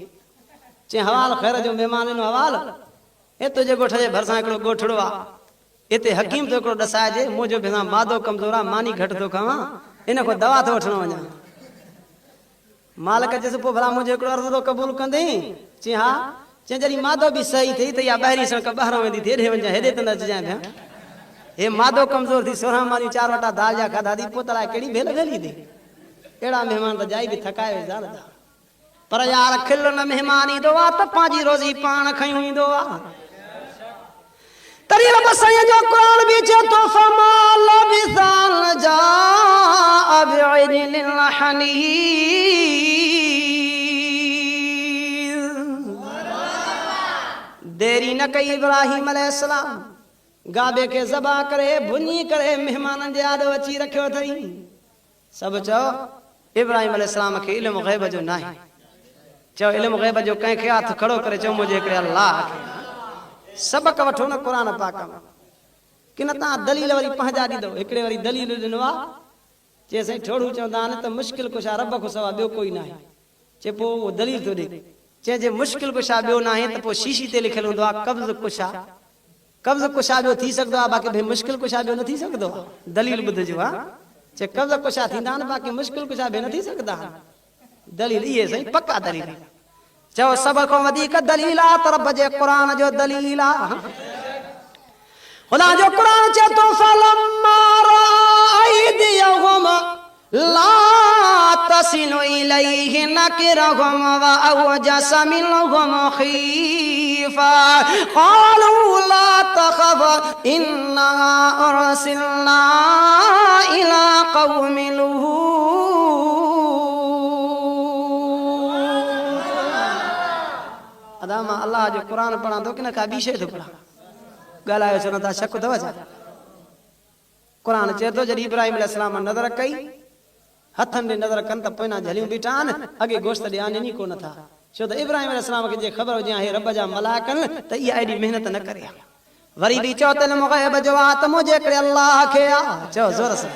A: चई हवाल ख़ैर जो महिमान ॾिनो हवाल एतो जे ॻोठ जे भरिसां हिकिड़ो ॻोठड़ो आहे इते हकीम तो हिकिड़ो ॾसाइजे मुंहिंजो भेसां मादो कमज़ोर आहे मानी घटि थो खावां इन खां दवा थो वठणो वञा मालिक चयसि पोइ भला मुंहिंजो हिकिड़ो अर्ज़ु क़बूल कंदे चई हा चई जॾहिं मादो बि सही थी त इहा ॿाहिरीं सणक ॿाहिरां वेंदी थी हेॾे वञा हेॾे त न अचिजांइ पिया हे मादो कमज़ोर थी 16 मानियूं 4 वटा दाल जा खाधा थी पोइ त लाइ कहिड़ी भेल भेली थी अहिड़ा महिमान त जाई बि थकाए वेंदा पर यार खिल न महिमान ईंदो आहे त पंहिंजी रोज़ी पाण खयूं ईंदो आहे तरी रब साईं जो क़ुरान बि चए थो फमाल बिज़ाल जा अबिल हनीर देरी न कई इब्राहिम अलैहिस्सलाम गाबे के ज़बा करे भुनी करे मेहमाननि जे आॾो अची रखियो अथई सभु चओ इब्राहिम अलैहिस्सलाम खे इल्मु ग़ैब जो न आहे चओ इल्मु ग़ैब जो कंहिंखे हथ खड़ो करे चओ मुंहिंजे हिकिड़े अल्लाह खे सबक वठो न क़ुरान पाक में कि न तव्हां दलील वरी पंहिंजा ॾींदो हिकिड़े वरी दलील ॾिनो आहे चए साईं ठोड़ू चवंदा आहिनि त मुश्किल कुझु आहे रब खां सवाइ ॿियो कोई न आहे चए पोइ उहो दलील थो ॾे चए जे मुश्किल कुझु आहे ॿियो न आहे त पोइ शीशी ते लिखियलु हूंदो आहे कब्ज़ कुझु आहे कब्ज़ कुझु आहे ॿियो थी सघंदो आहे बाक़ी भाई मुश्किल कुझु आहे ॿियो न थी सघंदो आहे दलील ॿुधजो आहे चए कब्ज़ कुझु आहे थींदा आहिनि बाक़ी मुश्किल कुझु आहे ॿियो न थी सघंदा दलील इहे साईं पका दलील चओ सभ खां वधीक दलील आहे त रब जे क़ुरान जो दलील आहे ख़ुदा जो क़ुरान चए थो फलम्मा रअयदियहुम ला तसिलु इलैहि नकिरहुम व अवजस मिनहुम खीफा क़ालू ला तख़फ इन्ना उरसिलना इला क़ौमि मां अल्लाह जो क़ुरान पढ़ा थो कि न का ॿी शइ थो पढ़ा ॻाल्हायो छो नथा शक अथव छा क़ुरान चए थो जॾहिं इब्राहिम अलैहिस्सलाम नज़र कई हथनि ॾे नज़र कनि त पोयां झलियूं बीठा आहिनि अॻे गोश्त ॾे आने कोन था छो त इब्राहिम अलैहिस्सलाम खे जे ख़बर हुजे हे रब जा मलाइकनि त इहा एॾी महिनत न करे वरी बि चओ त इल्मु ग़ैब जो आहे त मुंहिंजे हिकिड़े अल्लाह खे आहे चओ ज़ोर सां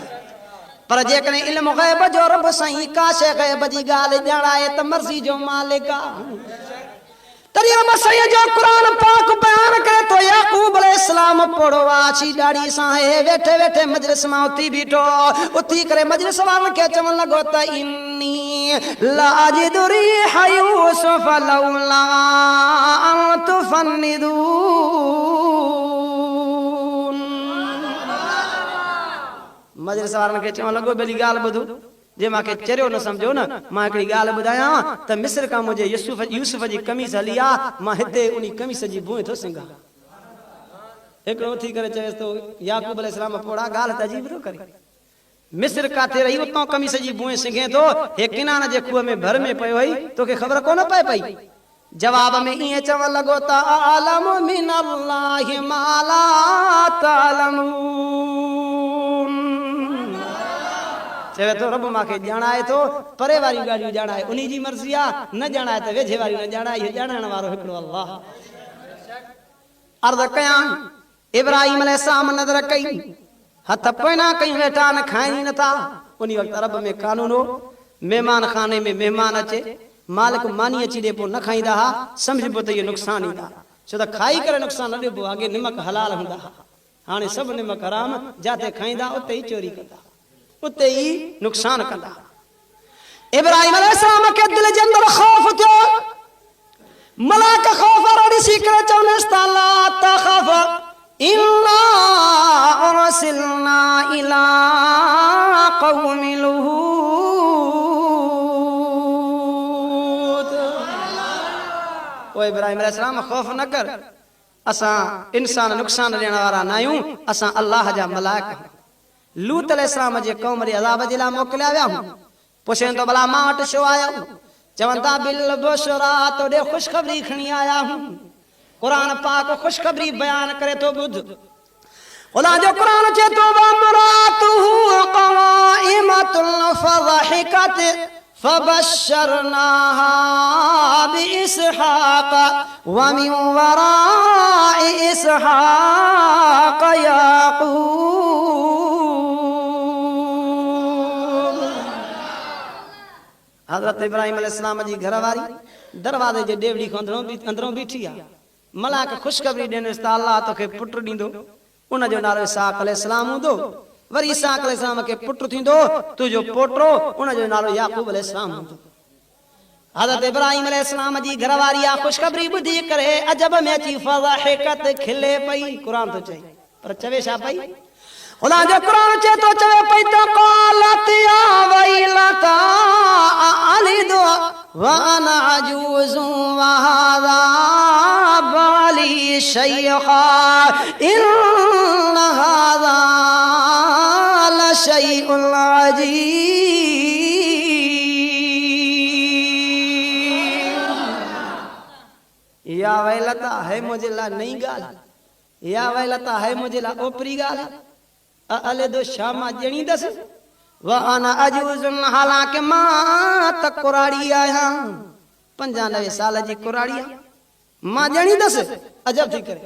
A: पर जेकॾहिं इल्मु ग़ैब जो रब साईं का शइ ग़ैब जी ॻाल्हि ॼाणाए त मर्ज़ी जो मालिक आहे तरी रब साईं जो क़ुरान पाक बयान करे तो याकूब अलैहिस्सलाम पढ़ो आछी ॾाढी सां हे वेठे वेठे मजलिस मां उथी बीठो उथी करे मजलिस वारनि खे चवण लॻो त इन्नी लाजिदु रिह यूसुफ लौला अन तुफन्निदून मजलिस वारनि खे चवण लॻो भली ॻाल्हि ॿुधो जे मांखे चरियो न सम्झो न मां हिकिड़ी ॻाल्हि ॿुधायां त मिस्र खां मुंहिंजे यूसुफ जी कमीज़ हली आहे मां हिते उन कमीज़ जी बुए थो सिंगा हिकिड़ो उथी करे चएसि थो याकूब अलैहिस्सलाम पोड़ा ॻाल्हि त अजीब थो करे मिस्र काथे रही उतां कमीज़ जी बुए सिंघे थो हे किनान जे खूह में भर में पियो हुई तोखे ख़बर कोन पए पई जवाब में ईअं चवण लॻो त आलम मिनल्लाहि मा ला तालमून चवे तो रब मांखे ॼाणाए थो परे वारियूं ॻाल्हियूं ॼाणाए उन्ही जी मर्ज़ी आहे न ॼाणाए त वेझे वारियूं न ॼाणाए इहो ॼाणाइण वारो हिकिड़ो अल्लाह अर्ज़ कयां इब्राहिम अलैहिस्सलाम नज़र कई हथ पोइना कयूं वेठा न खाइनि नथा उन वक़्तु अरब में कानून हो महिमान खाने में महिमान अचे मालिक मानी अची ॾे पोइ न खाईंदा हुआ सम्झबो त इहो नुक़सानु ईंदा छो त खाई करे नुक़सानु न ॾिबो अॻे निमक हलाल हूंदा हाणे सभु निमक हराम जिते खाईंदा उते ई चोरी कंदा उते ई नुक़सान कंदा इब्राहिम अलैहिस्सलाम खे दिल जे अंदर खौफ थियो मलाक खौफ ॾिसी करे चवनिस त ला तख़फ इन्ना उरसिलना इला क़ौमि लूत ओ इब्राहिम अलैहिस्सलाम खौफ न कर असां इंसान नुक़सान ॾियण वारा न आहियूं असां अल्लाह जा मलाइक लूत अलैहिस्सलाम जे क़ौम रे अज़ाब जे लाइ मोकिलिया विया पुछें तो भला मां वटि छो आया चवंदा बिल बुशरा तोड़े खुशखबरी खणी आया हूं कुरान पाक खुशखबरी बयान करे तो बुध खुदा जो कुरान चे तो वमरातुहु क़वाइमतुन फज़हिकत फबश्शरनाहा बिइस्हाक़ व मिन वराइ इस्हाक़ याक़ूब। हज़रत इब्राहिम अलैहिस्सलाम जी घरवारी दरवाजे जे डेवड़ी खां अंदरों बीठी आ मलाक खुशखबरी ॾिनसि त अल्लाह तोखे पुट ॾींदो उन जो नालो इसहाक़ अलैहिस्सलाम हूंदो वरी इसहाक़ अलैहिस्सलाम खे पुट थींदो तुंहिंजो पोटो उन जो नालो याकूब अलैहिस्सलाम हूंदो। हज़रत इब्राहिम अलैहिस्सलाम जी घरवारी आ खुशखबरी ॿुधी करे अजब में अची फज़हिकत खिले पई कुरान तो चई पर चवे छा पई खुदा जो कुरान चे तो चवे पई त क़ालत या वैलता अलिदु व अना अजूज़ु व हाज़ा बाली शैख़ा इन्न हाज़ा लशैउन अजीब। या वैलता है मुझे ला नई गाल या वैलता है मुझे ला ओपरी गाल अले दो शामा जणी दस व अना अजूज़ुन हालांकि मां त कुराड़ी आया 95 साल जी कुराड़ी मां जणी दस अजब थी करे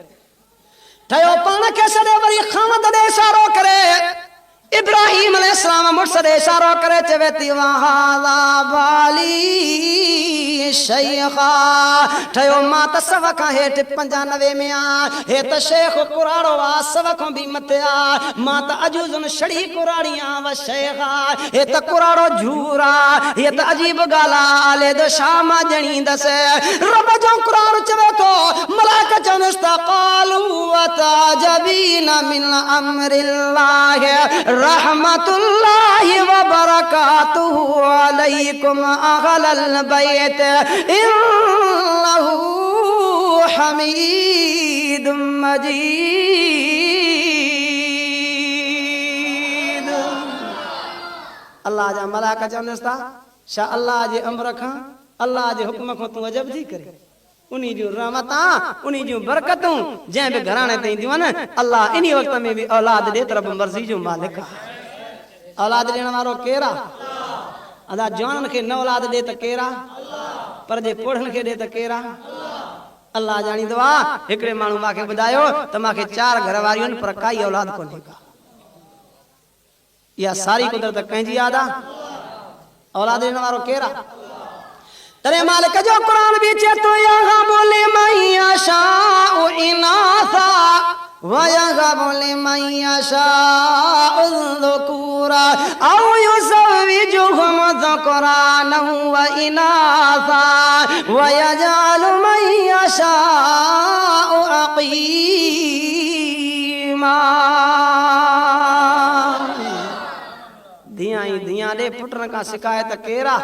A: ठयो पाण खे सॾे वरी खामद ॾे इशारो करे इब्राहिम अलैहिस्सलाम मुड़स ॾे इशारो करे चवे थी वहाज़ा बाली शैख़ा ठयो मां त सव खां हेठि 95 में आ हे त शेख कुराड़ो आ सव खां बि मथे आ मां त अजूज़ुन छड़ी कुराड़ी आ व शैख़ा हे त कुराड़ो झूर आ हे त अजीब ॻाल्हि आ आले दो शामा जणी दस रब जो कुरान चवे थो मलाक चवनिस त क़ालू वताजबीन मिन अम्रिल्लाह रहमतुल्लाहि व बरकातुहु अलैकुम अहलल बैत इन्नहु हमीदुम मजीद। अल्लाह जा मलाइका चवनिस था छा अल्लाह जे अमर खां अल्लाह जे हुक्म खां तूं अजब थी करे उन्हीं जो रहमतां उन्हीं जो बरकतूं जंहिं बि घराणे ते ईंदियूं आहिनि अल्लाह इन वक़्त में बि औलाद ॾे तरफ़ मर्ज़ी जो मालिक आहे। औलाद ॾियण वारो केरु आहे अदा जवाननि खे न औलाद ॾे त केरु आहे पर जे पोढ़नि खे ॾे त केरु आहे अल्लाह ॼाणींदो आहे। हिकिड़े माण्हू मूंखे ॿुधायो त मूंखे 4 घर वारियूं आहिनि पर काई औलाद कोन्हे का इहा सारी कुदरत कंहिंजी यादि आहे औलाद ॾियण वारो केरु आहे तरे मालिक जो कुरान भी चेतो या बोले मैया शाउ इनासा वया बोले मैया शाउ ज़ुकूरा औ युज़विजुहुम ज़ुकराना व इनासा वयजअलु मैया शाउ अक़ीमा। दियां दियां दे पुटन का शिकायत केरा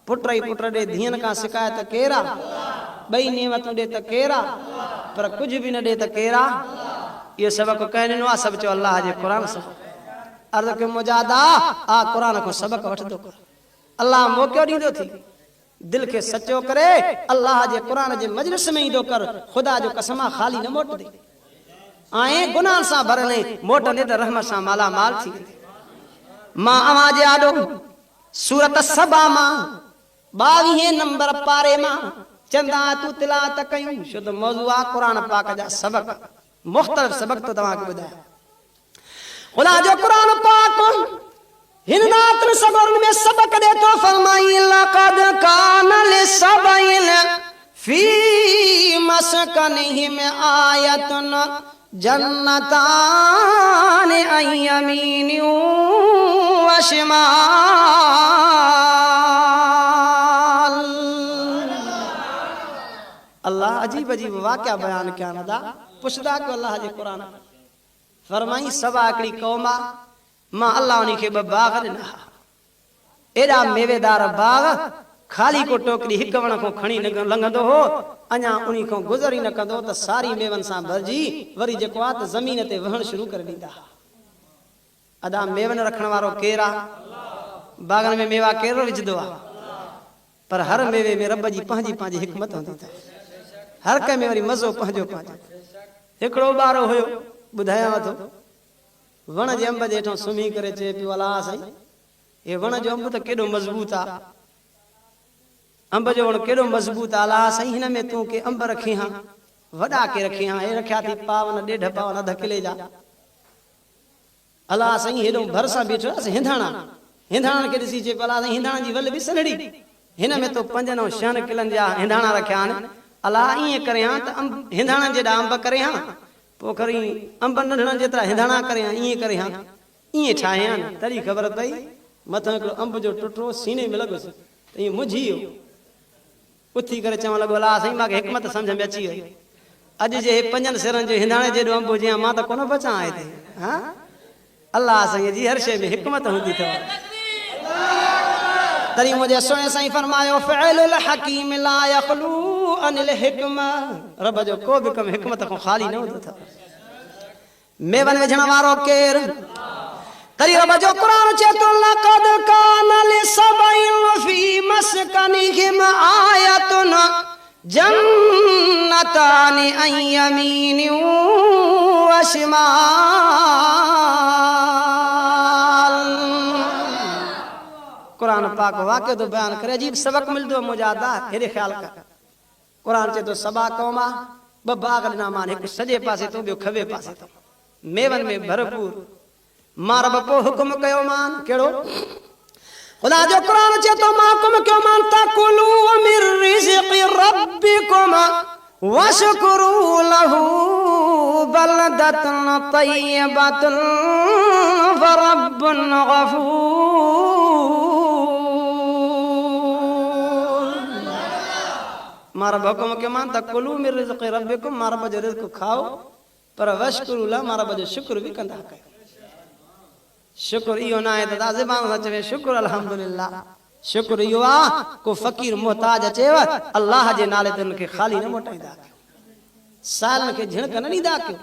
A: पुट ही पुट दे धियन का शिकायत केरा बई नेमतों दे त केरा पर कुछ भी न दे त केरा ये सबक कहने नो सब चो अल्लाह जे कुरान से अर्ज के मुजादा आ कुरान को सबक वठ दो अल्लाह मौको दींदो थी दिल के सच्चो करे अल्लाह जे कुरान जे मजलिस में ही दो कर खुदा जो कसमा खाली न मोट दे आए गुनाह सा भरले मोट ने त रहमत सा माला माल थी मां आवाज आडो सूरत सबा मां 22 नंबर पारे मां चंदा तू तिलावत कयूं शुद्ध मौजूआ कुरान पाक जा सबक मुख्तलिफ सबक तो तवा के बुधाया खुदा जो कुरान पाक हिन रात सबरन में सबक दे तो फरमाई लक़द कान लिसबइन फी मस्कनिहिम आयतुन जन्नतान अन यमीन व शिमाल। अल्लाह अजीब अजीब वाक़या बयान क्या नदा पुछदा को अल्लाह जे कुरान फरमाई सवा हिकिड़ी क़ौमा मां अल्लाह उन्हीं खे 2 बाग ॾिना एॾा मेवेदार बाग खाली को टोकरी हिक वण को खणी लंघंदो हो अञा उन्हीं को गुज़र ही न कंदो त सारी मेवन सां भरजी वरी जेको आहे त ज़मीन ते वहण शुरू करे ॾींदा अदा मेवन रखण वारो केरु आहे बागन में मेवा केरो विझदो आ पर हर मेवे में रब जी पंहिंजी पंहिंजी हिकमत हूंदी अथव। हर कंहिं में वरी मज़ो पंहिंजो पंहिंजो। हिकिड़ो ॿारो हुयो ॿुधायांव थो वण जे अंब जे हेठां सुम्ही करे चए पियो अला साईं हे वण जो अंब त केॾो मज़बूत आहे, अंब जो वण केॾो मज़बूत आहे, अला साईं हिन में तूं के अंब रखी हा वॾा के रखी हा, हे रखिया थी पावन 1.5 पावन अध किले जा। अला साईं हेॾो भरसां बीठो आहे हिंधाणा हिंधाणनि खे ॾिसी चए अला साईं हिंधाणनि जी वल बि सनड़ी हिन में तो 5 ऐं 6 किलनि जा हिंधाणा रखिया आहिनि। अला ईअं करे हा त अंब हिंधाणनि जेॾा अंब करे हा पोइ खरी अंब नंढड़नि जेतिरा हिंधाणा करे हा ईअं करे हा ईअं ठाहे हा न तॾहिं ख़बर पई मथां हिकिड़ो अंब जो टुटो सीने में लॻुसि त ईअं मुझी वियो। उथी करे चवणु लॻो अला साईं मूंखे हिकमत सम्झ में अची वई, अॼु जे 5 सिरनि जो हिंधाणे जेॾो अंब हुजे मां त कोन बचां हिते। हा अल्लाह साईं जी हर शइ में हिकमत हूंदी अथव। तरी मुझे सोने साईं फरमायो फ़िअलुल हकीम ला यख़लू अनिल हिकमा, रब जो को भी कम हिकमत को खाली न हूंदो अथव। मेवन विझण वारो केर तरी रब जो क़ुरान चए थो लक़द कान लिसबइन फी मस्कनिहिम आयतुन जन्नतानि अन यमीन व शिमाल। कुरान पाक वाक़ियो तो बयान करे अजीब सबक मिलदो मुजादा हेरे ख्याल कर। कुरान चए तो सबा कौमा ब बाग ॾिना मान हिकु सॼे पासे तो ॿियो खबे पासे तो मेवन में भरपूर मां रब को हुक्म कयो मान कहिड़ो खुदा जो कुरान चए तो मां हुक्म कयो मान तकुलू मिर रिज़्क़ि रब्बिकुम वशकुरू लहू बलदतन तय्यबतन वरब्बुन गफूर। मां रब हुक्म कयो मान तकुलू मिर रिज़्क़ि रब्बिकुम मां रब जो रिज़्क़ खाओ पर वशकुरू ला मां रब जो शुक्र भी कंदा कयो। शुक्र इहो न आहे त ज़बान सां चवे शुक्र अल्हम्दुलिल्लाह, शुक्र इहो आहे को फ़कीर मोहताज अचेव अल्लाह जे नाले ते उनखे ख़ाली न मोटाईंदा कयो, सालनि खे झिणक न ॾींदा कयो।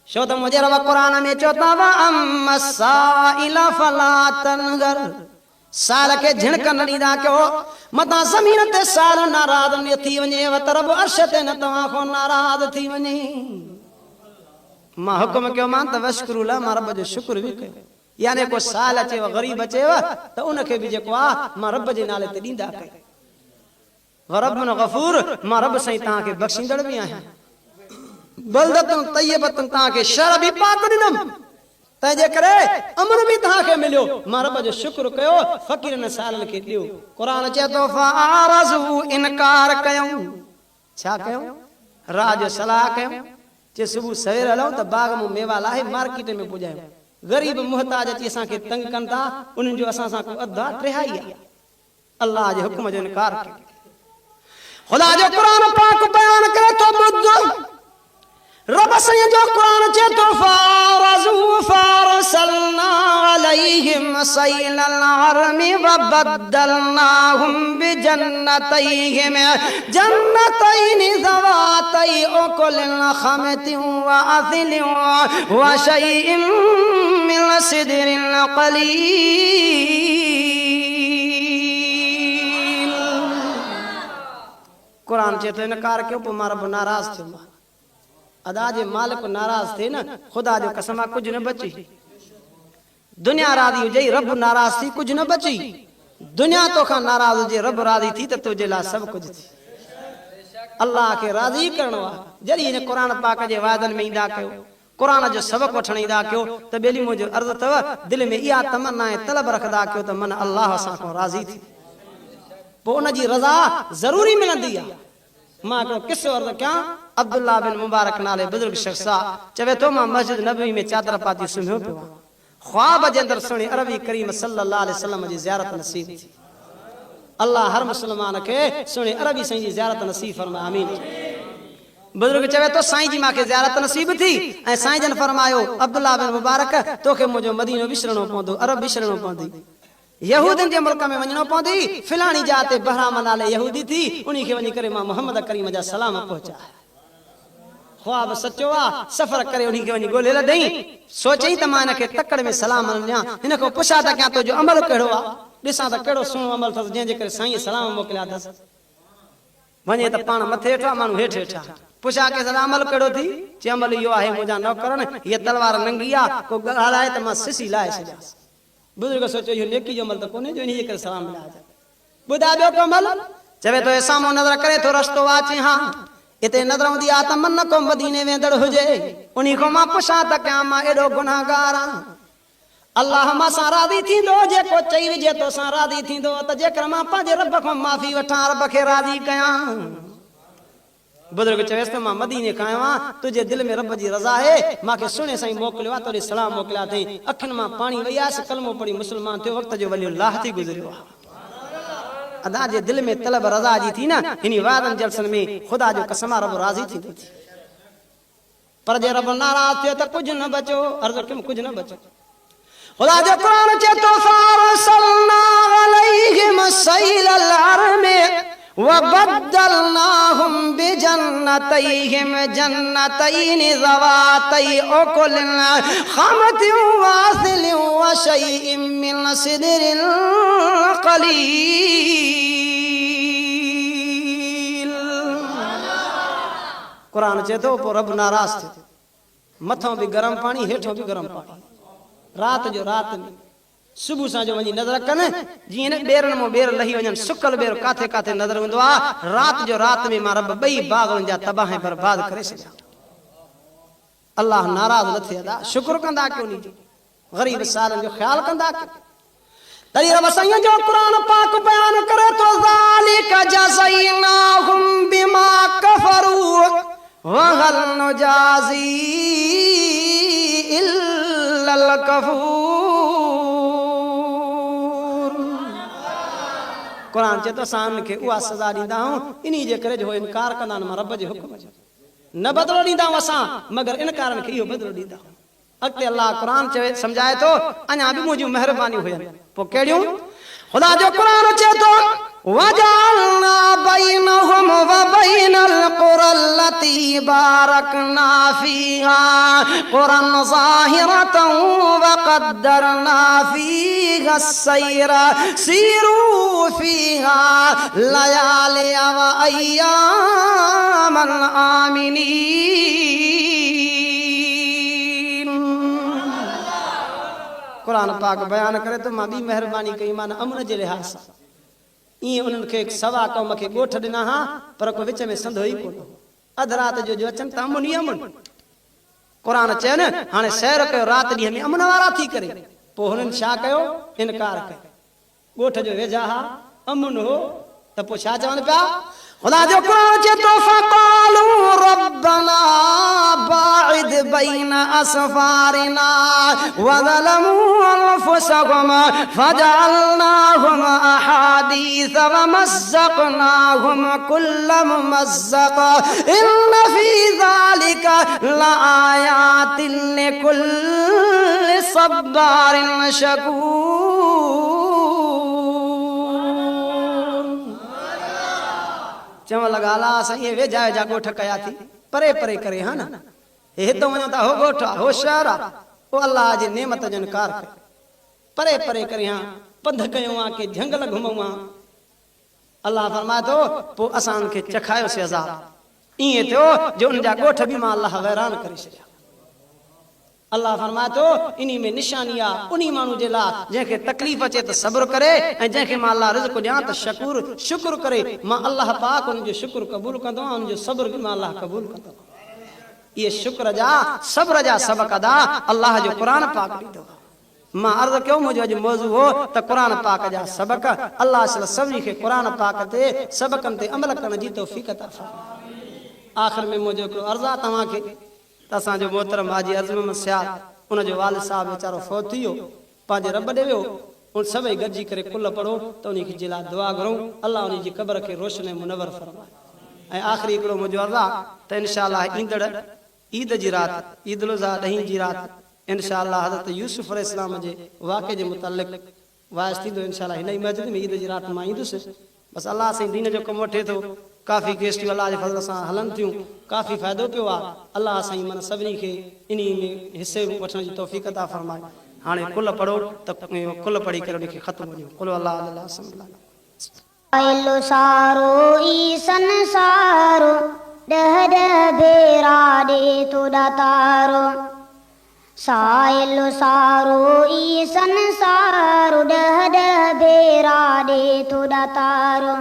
A: छो त मुंहिंजे रब क़ुरान में चयो था व अम्मा साइल फला तनगर, साल खे झिणक न ॾींदा कयो। मतां ज़मीन ते साल नाराज़ न थी वञे त रब अर्श ते न तव्हां खां नाराज़ थी वञे। मां हुक्म कयो मान त वशकुरू ला मां रब जो शुक्र बि कयो, यानी को साल अचेव गरीब अचेव त उनखे बि जेको आहे मां रब जे नाले ते ॾींदा कयो। रब्बुन गफूर मां रब साईं तव्हांखे बख़्शींदड़ बि आहियां, बलदतुन तय्यबतुन तव्हांखे शर बि पाक ॾिनमि तंहिंजे करे अमन बि तव्हांखे मिलियो। मां रब जो शुक्र कयो फ़कीरनि सालनि खे ॾियो। क़ुरान चए थो फ़अरज़ू इनकार कयूं, छा कयूं रात जो सलाह कयूं जे सुबुह सवेर हलूं त बाग में मेवा लाहे मार्केट में पुॼायूं। गरीब मुहताज अची असांखे तंग कनि था उन्हनि जो असां सां को अदा ट्रिहाई आहे। अल्लाह जे हुक्म जो इनकार कयो। खुदा जो कुरान पाक बयान करे तो ॿुध रब साईं जो कुरान चए तो फ़ारज़ू फ़ारसलना अलैहिम सैलल अरमी व बद्दलनाहुम बिजन्नतैहिम जन्नतैनि ज़वातै उकुलिन खमतिन व असिलिन व शैइन मिन सिदरिन क़लील। कुरान चए तो इनकार कयो पोइ मां रब नाराज़ थियो। अदा जे मालिक नाराज थे न खुदा जो कसम कुछ न बची। दुनिया राजी हुजे रब नाराज थी कुछ न बची। दुनिया तो खां नाराज हुजे रब राजी थी त तुझे ला सब कुछ थी। अल्लाह के राजी करणो आहे जॾहिं हिन क़ुरान पाक जे वादन में ईंदा कयो, क़ुरान जो सबक वठण ईंदा कयो त ॿेली मुंहिंजो अर्ज़ अथव दिलि में इहा तमन्ना ऐं तलब रखंदा कयो त मन अल्लाह असां खां राज़ी थी पोइ उनजी रज़ा ज़रूरी मिलंदी आहे। मां हिकिड़ो किस्सो अर्ज़ कयां। अब्दुल्ला बिन मुबारक नाले बुजुर्ग शख्स चवे तो मां मस्जिद नबवी में चादर पाती सुम्हियो पियो आहियां। ख्वाब जे अंदरि सुणी अरबी करीम सल्लल्लाहु अलैहि वसल्लम जी ज़ियारत नसीब थी। अल्लाह हर मुस्लमान खे सुणी अरबी साईं जी ज़ियारत नसीब फरमाए आमीन। बुजुर्ग चवे तो साईं जी मांखे ज़ियारत नसीब थी ऐं साईं जन फरमायो अब्दुल्ला बिन मुबारक तोखे मुंहिंजो मदीनो विसरणो पवंदो, अरब विसरणो पवंदी, यहूदियुनि जे मुल्क में वञणो पवंदी। फिलाणी जात ते बहराम नाले यहूदी थी उन्ही खे वञी करे मां मोहम्मद करीम जा सलाम पहुचाया। ख्वाब सचो आ सफ़र करे उन्ही खे वञी ॻोल्हे लधई। सोचई त मां हिनखे तकड़ में सलाम ॾियां, हिन खां पुछा त कयां तुंहिंजो अमल कहिड़ो आहे। ॾिसां त कहिड़ो सुहिणो अमल अथसि जंहिंजे करे साईं सलाम मोकिलिया अथसि। वञे त पाण मथे हेठा माण्हू हेठि हेठा पुछा के सदा अमल कहिड़ो थी चए अमल इहो आहे मुंहिंजा नौकरनि हीअ तलवार नंगी आहे को ॻाल्हाए त मां सिसी लाहे छॾियासि। बुज़ुर्ग सोचियो इहो नेकी जो अमल त कोन्हे जो इन्हीअ करे सलाम मिलिया। ॿुधाए ॿियो को अमल चवे थो साम्हूं नज़र करे थो रस्तो आहे चई हा हिते नज़र हूंदी आहे त मन को मदीने वेंदड़ हुजे उन खां मां पुछां त कयां मां एॾो गुनाहगार आहियां अल्लाह मां सां राज़ी थींदो जेको चई विझे तो सां राज़ी थींदो त जेकर मां पंहिंजे रब खां माफ़ी वठां रब खे राज़ी कयां। बुज़ुर्ग चवेसि त मां मदीने खां आयो आहियां तुंहिंजे दिलि में रब जी रज़ा आहे मूंखे सुहिणे साईं मोकिलियो आहे तोॾे सलाम मोकिलिया अथई अखियुनि मां पाणी वई आयसि कलमो पढ़ी मुस्लमान थियो वक़्त जो वली अल्लाह थी गुज़रियो आहे। अदा जे दिल में तलब रज़ा जी थी न हिन वारनि जलसनि में ख़ुदा जो कसम रब राज़ी थींदो थी पर जे रब नाराज़ थियो त कुझु न बचो अर्ज़ कयमि कुझु न बचो। खुदा जो कुरान चए तो फारसलना अलैहिम सैलल अरमे वबद्दलनाहुम बिजन्नतैहिम जन्नतैन ज़वातै उकुलिन खमतिन वासिलिन व शैइन मिन सिदरिन कलील। कुरान चए तो पोइ रब नाराज़ थियो मथों भी गरम पानी हेठों भी गरम पानी रात जो रात में सुबह सां जो वञी नज़र कनि जीअं न ॿेरनि मां ॿेर लही वञनि सुकल ॿेर काथे काथे नज़र हूंदो आहे रात जो रात में मां रब ॿई बाग़नि जा तबाह ऐं बर्बाद करे छॾिया। अल्लाह नाराज़ न थिए अदा शुक्र कंदा कयो नी जो ग़रीब सालनि जो ख़्यालु कंदा कयो तॾहिं रब साईं जो क़ुरान पाक बयान करे तो ज़ालिका जज़यनाहुम बिमा कफरू वहल नुजाज़ी इल्लल कफूर। कुरान चए तो असां उनखे उहा सज़ा ॾींदा आहियूं इन जे करे जो इनकार कंदा आहिनि मां रब जे हुकुम जो न बदिलो ॾींदा आहियूं असां मगर इनकारनि खे इहो बदिलो ॾींदा आहियूं। अॻिते अल्लाह क़ुरान चवे सम्झाए थो अञा बि मुंहिंजूं महिरबानियूं हुयनि पोइ कहिड़ियूं ख़ुदा जो क़ुरान चए थो वजअलना बैनहुम व बैनल क़ुरल्लती बारकना फीहा क़ुरन ज़ाहिरतन व क़द्दरना फीहा सैरा सीरू फीहा लयालिय व अय्यामन आमिनीन। कुरान पाक बयान करे तो मां बि महिरबानी कई मां अमन जे लिहाज़ सां ईअं उन्हनि खे सवा क़ौम खे ॻोठ ॾिना हा पर को विच में संधो ई कोन अधु राति जो अचनि त अमुन ई अमुन। क़ुरान चयनि हाणे सैर कयो राति ॾींहं में अमुन वारा थी करे पोइ हुननि छा कयो इनकार कयो ॻोठ जो वेझा हा अमुन हो त पोइ छा चवनि पिया ख़ुदा जो क़ुरान चए तो फ़क़ालू रब्बना बाइद बैन असफारिना व ज़लमू अनफुसहुम फजअलनाहुम अहादीस व मज़्ज़क़नाहुम कुल्ल मुमज़्ज़क़ इन्न फी ज़ालिका लआयातिन लिकुल्लि सब्बारिन शकूर। चवण लॻा अला असां इहे वेझा वेझा ॻोठ कया थी परे परे करे हा न हितो वञो था हो ॻोठ आहे हो शहर आहे पोइ अलाह जे नेमत जो इनकार कयो परे परे करे हा पंध कयूं आहे के झंगल घुमूं आहे अलाह फरमाए थो पोइ असां उनखे चखायोसीं अज़ाब ईअं थियो जो उन जा ॻोठ बि मां अलाह वैरान करे छॾिया। अल्लाह फरमाए थो इन्ही में निशानी आहे उन माण्हू जे लाइ जंहिंखे तकलीफ़ अचे त सब्र करे ऐं जंहिंखे मां अल्लाह रिज़्क़ ॾियां त शुक्र करे मां अल्लाह पाक उनजो शुक्र क़बूल कंदो आहियां उनजो सब्र बि मां अल्लाह क़बूल कंदो आहियां। इहे शुक्र जा सब्र जा सबक़ अदा अल्लाह जो क़ुरान पाक ॾींदो आहे। मां अर्ज़ कयो मुंहिंजो अॼु मौज़ू हो त क़ुरान पाक जा सबक़ अल्लाह सभिनी खे क़ुरान पाक ते सबक़नि ते अमल करण जी तौफ़ीक़ अता फ़रमाए। आख़िर में मुंहिंजो हिकिड़ो अर्ज़ु आहे तव्हांखे त असांजो मोहतरम हाजी अज़म सियाद उनजो वालिद साहब वीचारो फौत थी वियो पंहिंजे रब ॾे वियो उन सभई गॾिजी करे कुल पढ़ो त उन जे लाइ दुआ घुरूं अल्लाह उन जी क़बर खे रोशन ऐं मुनवर फरमाए। ऐं आख़िरी हिकिड़ो मुंहिंजो अर्ज़ु आहे त इंशाअल्लाह ईंदड़ ईद जी राति ईद उल अज़हा 10 जी राति इंशाअल्लाह हज़रत यूसुफ अलैहिस्सलाम जे वाक़े जे मुतालिक़ वाइस थींदो इंशाअल्लाह हिन ई मस्जिद में ईद जी राति मां ईंदुसि। बसि अल्लाह साईं दीन जो कमु वठे थो काफ़ी गेस्टियूं अल्लाह जे फज़ल सां हलनि थियूं काफ़ी फ़ाइदो पियो आहे अल्लाह साईं मन सभिनी खे इन में हिसे वठण जी तौफ़ीक़ अता फ़रमाए। हाणे कुल पढ़ो त कुल पढ़ी करे उनखे ख़त्म वञो कुल अल्लाह अल्लाह समला
B: आइलो सारो ई संसारो ॾह ॾह भेरा ॾे तो दातारो साइलो सारो ई संसारो ॾह ॾह भेरा ॾे तो दातारो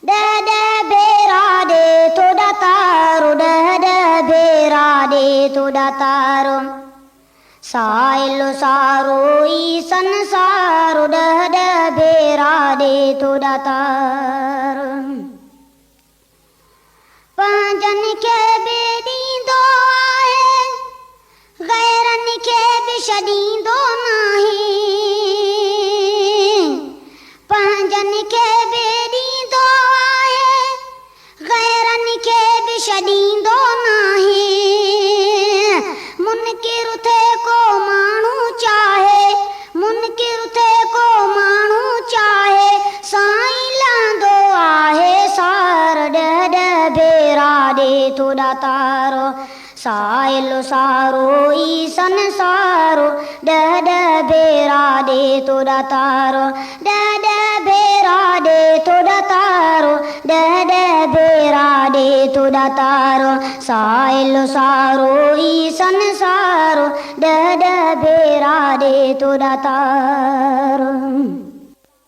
B: ॾह ॾह भेरा ॾे तो दातारो ॾह ॾह भेरा ॾे तो दातारो साइलो सारो ई संसारो ॾह ॾह भेरा ॾे तो दातारो पंहिंजनि खे बि ॾींदो आहे गैरनि खे बि छॾींदो नाही पंहिंजनि खे बि ॾींदो आहे गैरनि खे बि छॾींदो नाही मुनकिर थे को माण्हू चाहे मुनकिर थे को माण्हू चाहे साईं लहंदो आहे सार ॾह ॾह भेरा ॾे तो दातारो साइलो सारो ई संसारो ॾह ॾह भेरा ॾे तो दातारो ॾह ॾह भेरा ॾे तो दातारो ॾह ॾह भेरा ॾे तो दातारो साइलो सारो ई संसारो ॾह ॾह भेरा ॾे तो दातारो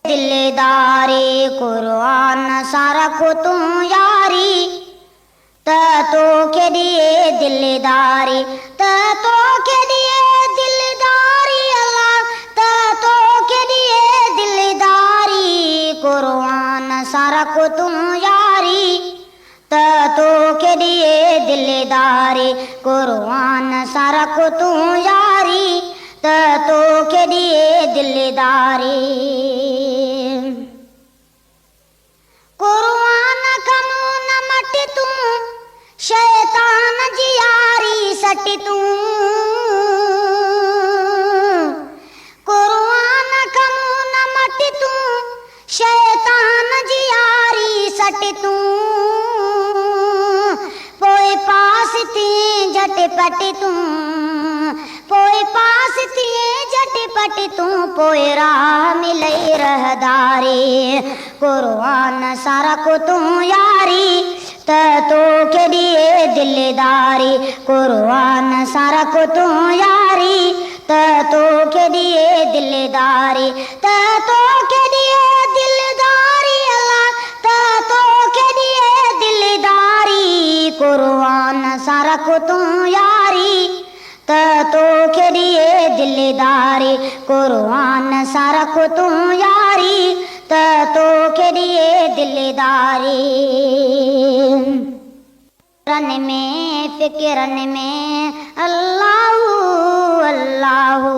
B: दिलदारे क़ुरान सां रखो तूं यारी त तोखे ॾिए दिलदारी त तोखे ॾिए दिलदारी अल्लाह त तोखे ॾिए दिलदारी क़ुरान सां रखो तूं यारी त तोखे ॾिए दिलदारी क़ुरान सां रखो तूं यारी त तोखे ॾिए दिलदारी क़ुरान खमो न मट तूं शैतान जी यारी सट तूं क़ुरान खमो न मट तूं शैतान जी यारी सट तूं पोइ पास थी झटपट तूं पोइ पास थी झटपट तूं पोइ राह मिलई रहदारी क़ुरान सां रखो तूं यारी त तोखे ॾिए दिलदारी क़ुरान सां रखो तूं यारी त तोखे ॾिए दिलदारी त तोखे ॾिए दिलदारी अल्लाह त तोखे ॾिए दिलदारी क़ुरान सां रखो तूं यारी त तोखे ॾिए दिलदारी क़ुरान सां रखो तूं यारी त तोखे ॾिए दिलदारी फिकिरनि में अल्लाहु अल्लाहु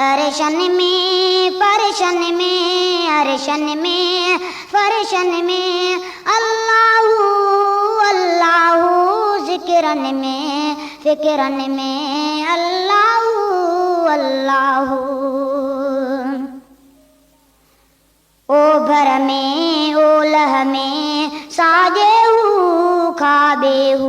B: अरशन में परशन में अरशन में फरशन में अल्लाहु अल्लाहु ज़िकिरनि में फिकिरनि में अल्लाहु अल्लाहु ओभर में ओलह में साॼे हू खाॿे हू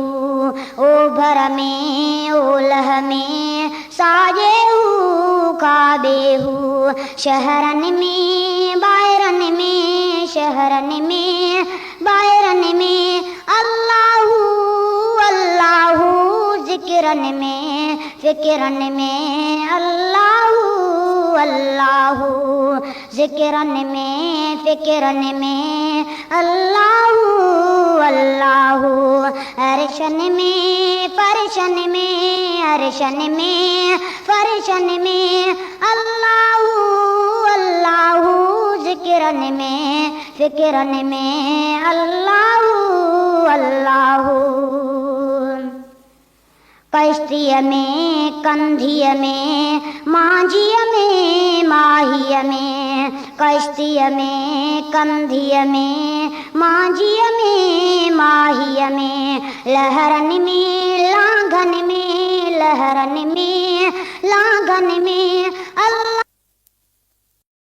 B: ओभर में ओलह में साॼे हू खाॿे हू शहरनि में ॿाहिरनि में शहरनि में ॿाहिरनि में अल्लाहु अल्लाहु ज़िकिरनि में फिकिरनि में अल्लाहु अल्लाहु ज़िकिरनि में फिकिरनि में अल्लाहु अल्लाहु अरशन में फरशन में अरशन में फरशन में अल्लाहु अल्लाहु ज़िकिरनि में फिकिरनि में अल्लाहु अल्लाहु कश्तीअ में कंधीअ में मांझीअ में माहीअ में कश्तीअ में कंधीअ में मांझीअ में माहीअ में लहरनि में लांघनि में लहरनि में लांघनि में